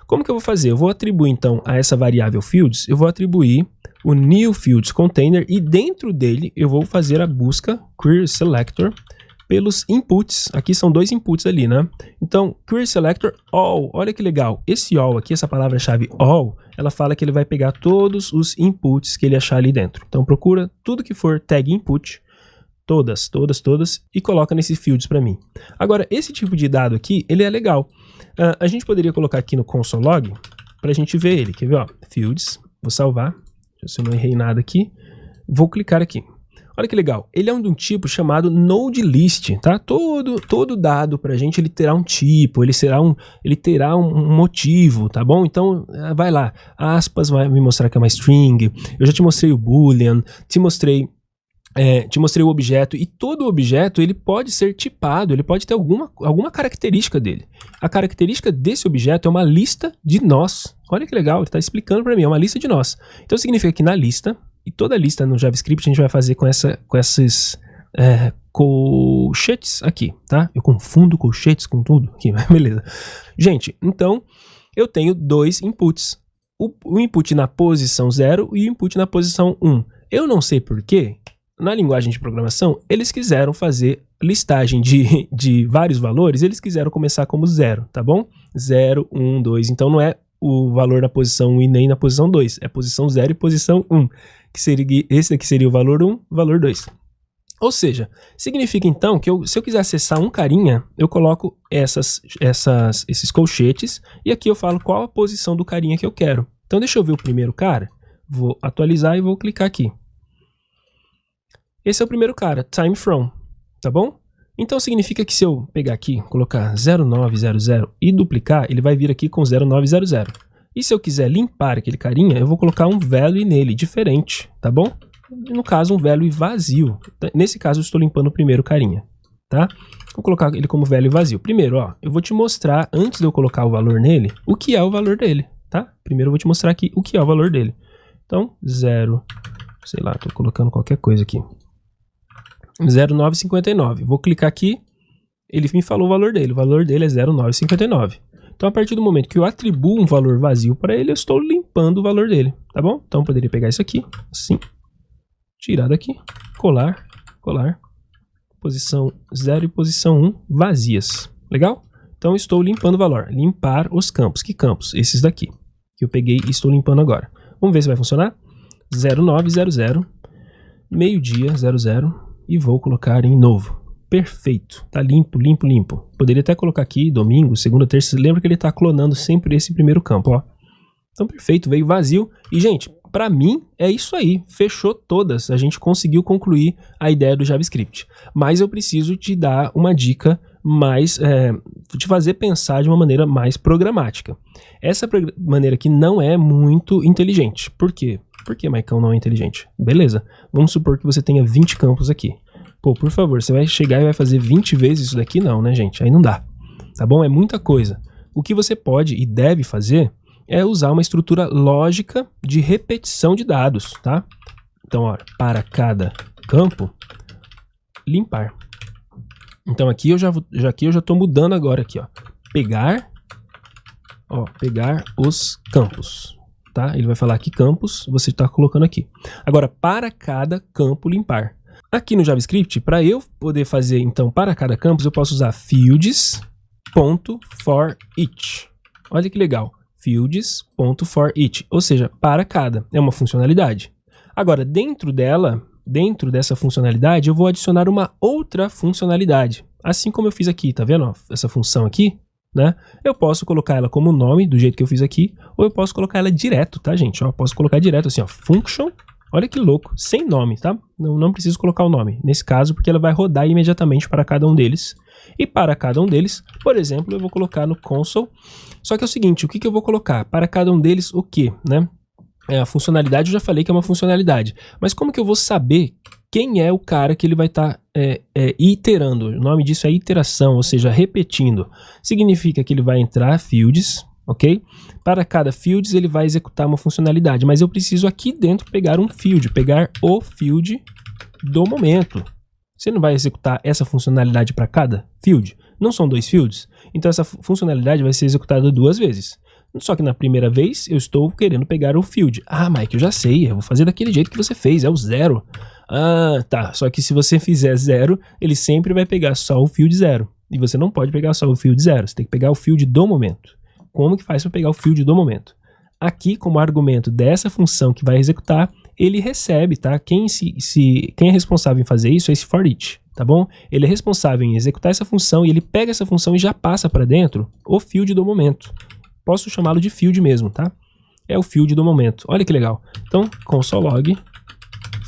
Como que eu vou fazer? Eu vou atribuir então a essa variável fields, eu vou atribuir o new fields container e dentro dele eu vou fazer a busca query selector pelos inputs. Aqui são dois inputs ali, né? Então, query selector all, olha que legal. Esse all aqui, essa palavra-chave all, ela fala que ele vai pegar todos os inputs que ele achar ali dentro. Então, procura tudo que for tag input, todas, e coloca nesses fields para mim. Agora, esse tipo de dado aqui, ele é legal. A gente poderia colocar aqui no console log para a gente ver ele. Quer ver? Ó, fields, vou salvar. Se eu não errei nada aqui, vou clicar aqui. Olha que legal, ele é de um tipo chamado NodeList, tá? Todo dado pra gente, ele terá um tipo, ele terá um motivo, tá bom? Então, vai lá, aspas vai me mostrar que é uma string, eu já te mostrei o boolean, te mostrei o objeto, e todo objeto ele pode ser tipado, ele pode ter alguma característica dele. A característica desse objeto é uma lista de nós. Olha que legal, ele está explicando para mim, é uma lista de nós. Então significa que na lista, e toda lista no JavaScript a gente vai fazer com esses colchetes aqui, tá? Eu confundo colchetes com tudo aqui, mas beleza. Gente, então eu tenho dois inputs. O input na posição 0 e o input na posição 1. Eu não sei porquê. Na linguagem de programação, eles quiseram fazer listagem de vários valores, eles quiseram começar como 0, tá bom? 0, 1, 2, então não é o valor na posição 1 e nem na posição 2, é posição 0 e posição 1, esse daqui seria o valor 1, valor 2. Ou seja, significa então que se eu quiser acessar um carinha, eu coloco esses colchetes e aqui eu falo qual a posição do carinha que eu quero. Então deixa eu ver o primeiro cara, vou atualizar e vou clicar aqui. Esse é o primeiro cara, time from, tá bom? Então significa que se eu pegar aqui, colocar 0900 e duplicar, ele vai vir aqui com 0900. E se eu quiser limpar aquele carinha, eu vou colocar um value nele, diferente, tá bom? No caso, um value vazio. Nesse caso, eu estou limpando o primeiro carinha, tá? Vou colocar ele como value vazio. Primeiro, ó, eu vou te mostrar, antes de eu colocar o valor nele, o que é o valor dele, tá? Primeiro eu vou te mostrar aqui o que é o valor dele. Então, 0, sei lá, tô colocando qualquer coisa aqui. 0959. Vou clicar aqui, ele me falou o valor dele é 0959. Então, a partir do momento que eu atribuo um valor vazio para ele, eu estou limpando o valor dele, tá bom? Então, eu poderia pegar isso aqui, assim, tirar daqui, colar, posição 0 e posição 1 vazias, legal? Então, eu estou limpando o valor, limpar os campos. Que campos? Esses daqui, que eu peguei e estou limpando agora. Vamos ver se vai funcionar? 0900, meio-dia, 00, e vou colocar em novo. Perfeito. Tá limpo. Poderia até colocar aqui domingo, segunda, terça. Lembra que ele tá clonando sempre esse primeiro campo, ó. Então, perfeito. Veio vazio. E, gente, pra mim, é isso aí. Fechou todas. A gente conseguiu concluir a ideia do JavaScript. Mas eu preciso te dar uma dica mais... te fazer pensar de uma maneira mais programática. Essa maneira aqui não é muito inteligente. Por quê? Por que Maicão não é inteligente? Beleza, vamos supor que você tenha 20 campos aqui. Pô, por favor, você vai chegar e vai fazer 20 vezes isso daqui? Não, né, gente? Aí não dá, tá bom? É muita coisa. O que você pode e deve fazer é usar uma estrutura lógica de repetição de dados, tá? Então, ó, para cada campo, limpar. Então aqui eu já estou mudando agora aqui, ó. Pegar os campos. Tá? Ele vai falar que campos você está colocando aqui. Agora, para cada campo limpar. Aqui no JavaScript, para eu poder fazer, então, para cada campus, eu posso usar fields.forEach. Olha que legal. Fields.forEach. Ou seja, para cada. É uma funcionalidade. Agora, dentro dessa funcionalidade, eu vou adicionar uma outra funcionalidade. Assim como eu fiz aqui, tá vendo? Essa função aqui. Né? Eu posso colocar ela como nome, do jeito que eu fiz aqui, ou eu posso colocar ela direto, tá, gente? Ó, posso colocar direto assim, ó, function, olha que louco, sem nome, tá? Não preciso colocar o nome, nesse caso, porque ela vai rodar imediatamente para cada um deles. E para cada um deles, por exemplo, eu vou colocar no console. Só que é o seguinte, o que eu vou colocar? Para cada um deles, o quê, né? A funcionalidade, eu já falei que é uma funcionalidade. Mas como que eu vou saber quem é o cara que ele vai estar iterando? O nome disso é iteração, ou seja, repetindo. Significa que ele vai entrar fields, ok? Para cada fields ele vai executar uma funcionalidade, mas eu preciso aqui dentro pegar um field, pegar o field do momento. Você não vai executar essa funcionalidade para cada field? Não são dois fields? Então essa funcionalidade vai ser executada 2 vezes. Só que na primeira vez eu estou querendo pegar o field. Ah, Mike, eu já sei, eu vou fazer daquele jeito que você fez, é o 0. Ah, tá, só que se você fizer 0, ele sempre vai pegar só o field 0. E você não pode pegar só o field 0, você tem que pegar o field do momento. Como que faz para pegar o field do momento? Aqui, como argumento dessa função que vai executar, ele recebe, tá? Quem é responsável em fazer isso é esse forEach, tá bom? Ele é responsável em executar essa função e ele pega essa função e já passa para dentro o field do momento. Posso chamá-lo de field mesmo, tá? É o field do momento. Olha que legal. Então, console log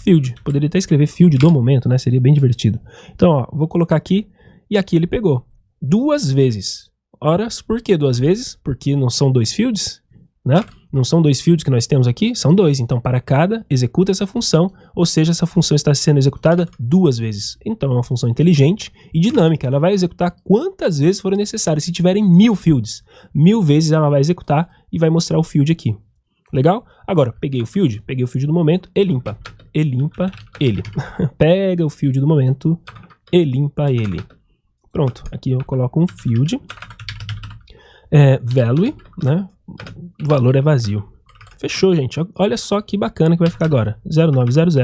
field. Poderia até escrever field do momento, né? Seria bem divertido. Então, ó, vou colocar aqui e aqui ele pegou 2 vezes. Ora, por que 2 vezes? Porque não são 2 fields, né? Não são 2 fields que nós temos aqui, são 2. Então, para cada, executa essa função, ou seja, essa função está sendo executada 2 vezes. Então, é uma função inteligente e dinâmica. Ela vai executar quantas vezes forem necessárias. Se tiverem 1000 fields, 1000 vezes ela vai executar e vai mostrar o field aqui. Legal? Agora, peguei o field do momento e limpa. E limpa ele. Pega o field do momento e limpa ele. Pronto, aqui eu coloco um field. Value, né? O valor é vazio. Fechou, gente. Olha só que bacana que vai ficar agora. 0900,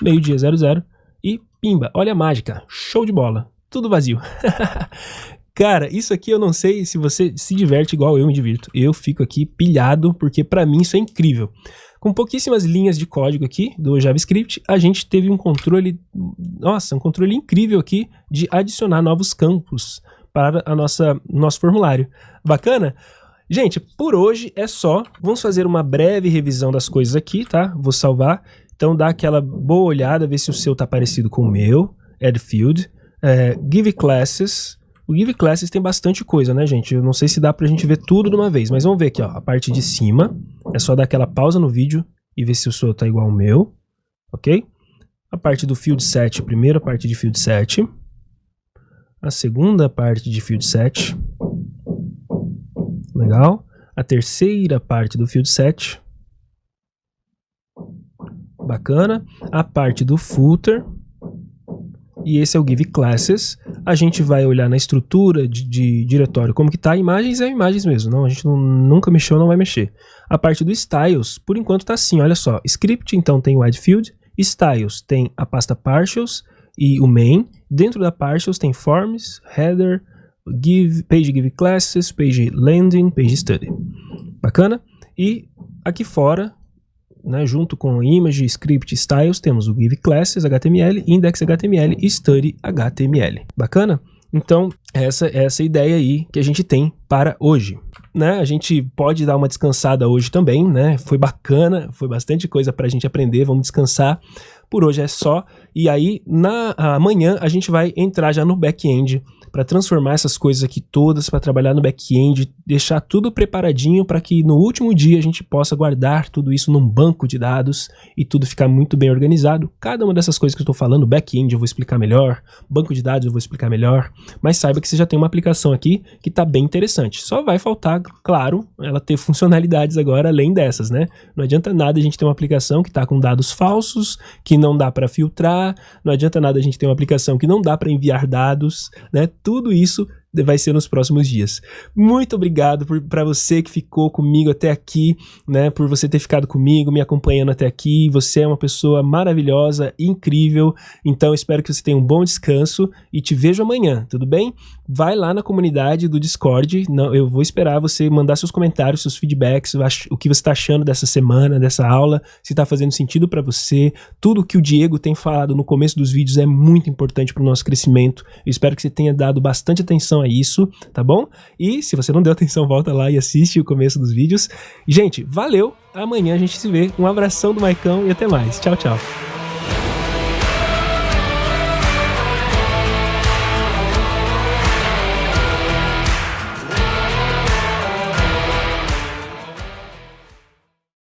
meio-dia 00 e pimba. Olha a mágica. Show de bola. Tudo vazio. Cara, isso aqui eu não sei se você se diverte igual eu me divirto. Eu fico aqui pilhado porque pra mim isso é incrível. Com pouquíssimas linhas de código aqui do JavaScript, a gente teve um controle, um controle incrível aqui de adicionar novos campos para nosso formulário. Bacana? Gente, por hoje é só. Vamos fazer uma breve revisão das coisas aqui, tá? Vou salvar. Então dá aquela boa olhada, ver se o seu tá parecido com o meu. Add field. Give classes. O Give Classes tem bastante coisa, né, gente? Eu não sei se dá pra gente ver tudo de uma vez, mas vamos ver aqui, ó, a parte de cima. É só dar aquela pausa no vídeo e ver se o seu tá igual ao meu, ok? A parte do Field Set, a primeira parte de Field Set. A segunda parte de Field Set. Legal. A terceira parte do Field Set. Bacana. A parte do Footer. E esse é o Give Classes. A gente vai olhar na estrutura de diretório como que tá. Imagens é imagens mesmo. Não, a gente nunca mexeu, não vai mexer. A parte do Styles, por enquanto tá assim, olha só. Script, então, tem o Add Field. Styles tem a pasta Partials e o Main. Dentro da Partials tem Forms, Header, Page Give Classes, Page Landing, Page Study. Bacana? E aqui fora, né, junto com Image, Script, Styles, temos o Give Classes HTML, Index HTML e Study HTML. Bacana? Então, essa é essa ideia aí que a gente tem para hoje. Né? A gente pode dar uma descansada hoje também, né? Foi bacana, foi bastante coisa para a gente aprender, vamos descansar. Por hoje é só. E aí, amanhã, a gente vai entrar já no back-end para transformar essas coisas aqui todas, para trabalhar no back-end, deixar tudo preparadinho para que no último dia a gente possa guardar tudo isso num banco de dados e tudo ficar muito bem organizado. Cada uma dessas coisas que eu estou falando, back-end eu vou explicar melhor, banco de dados eu vou explicar melhor, mas saiba que você já tem uma aplicação aqui que está bem interessante. Só vai faltar, claro, ela ter funcionalidades agora além dessas, né? Não adianta nada a gente ter uma aplicação que está com dados falsos, que não dá para filtrar, não adianta nada a gente ter uma aplicação que não dá para enviar dados, né? Tudo isso vai ser nos próximos dias. Muito obrigado para você que ficou comigo até aqui, né? Por você ter ficado comigo, me acompanhando até aqui. Você é uma pessoa maravilhosa, incrível. Então espero que você tenha um bom descanso e te vejo amanhã, tudo bem? Vai lá na comunidade do Discord. Eu vou esperar você mandar seus comentários, seus feedbacks, o que você está achando dessa semana, dessa aula, se está fazendo sentido para você. Tudo que o Diego tem falado no começo dos vídeos é muito importante para o nosso crescimento. Eu espero que você tenha dado bastante atenção a isso, tá bom? E se você não deu atenção, volta lá e assiste o começo dos vídeos. Gente, valeu! Amanhã a gente se vê. Um abração do Maicão e até mais. Tchau, tchau.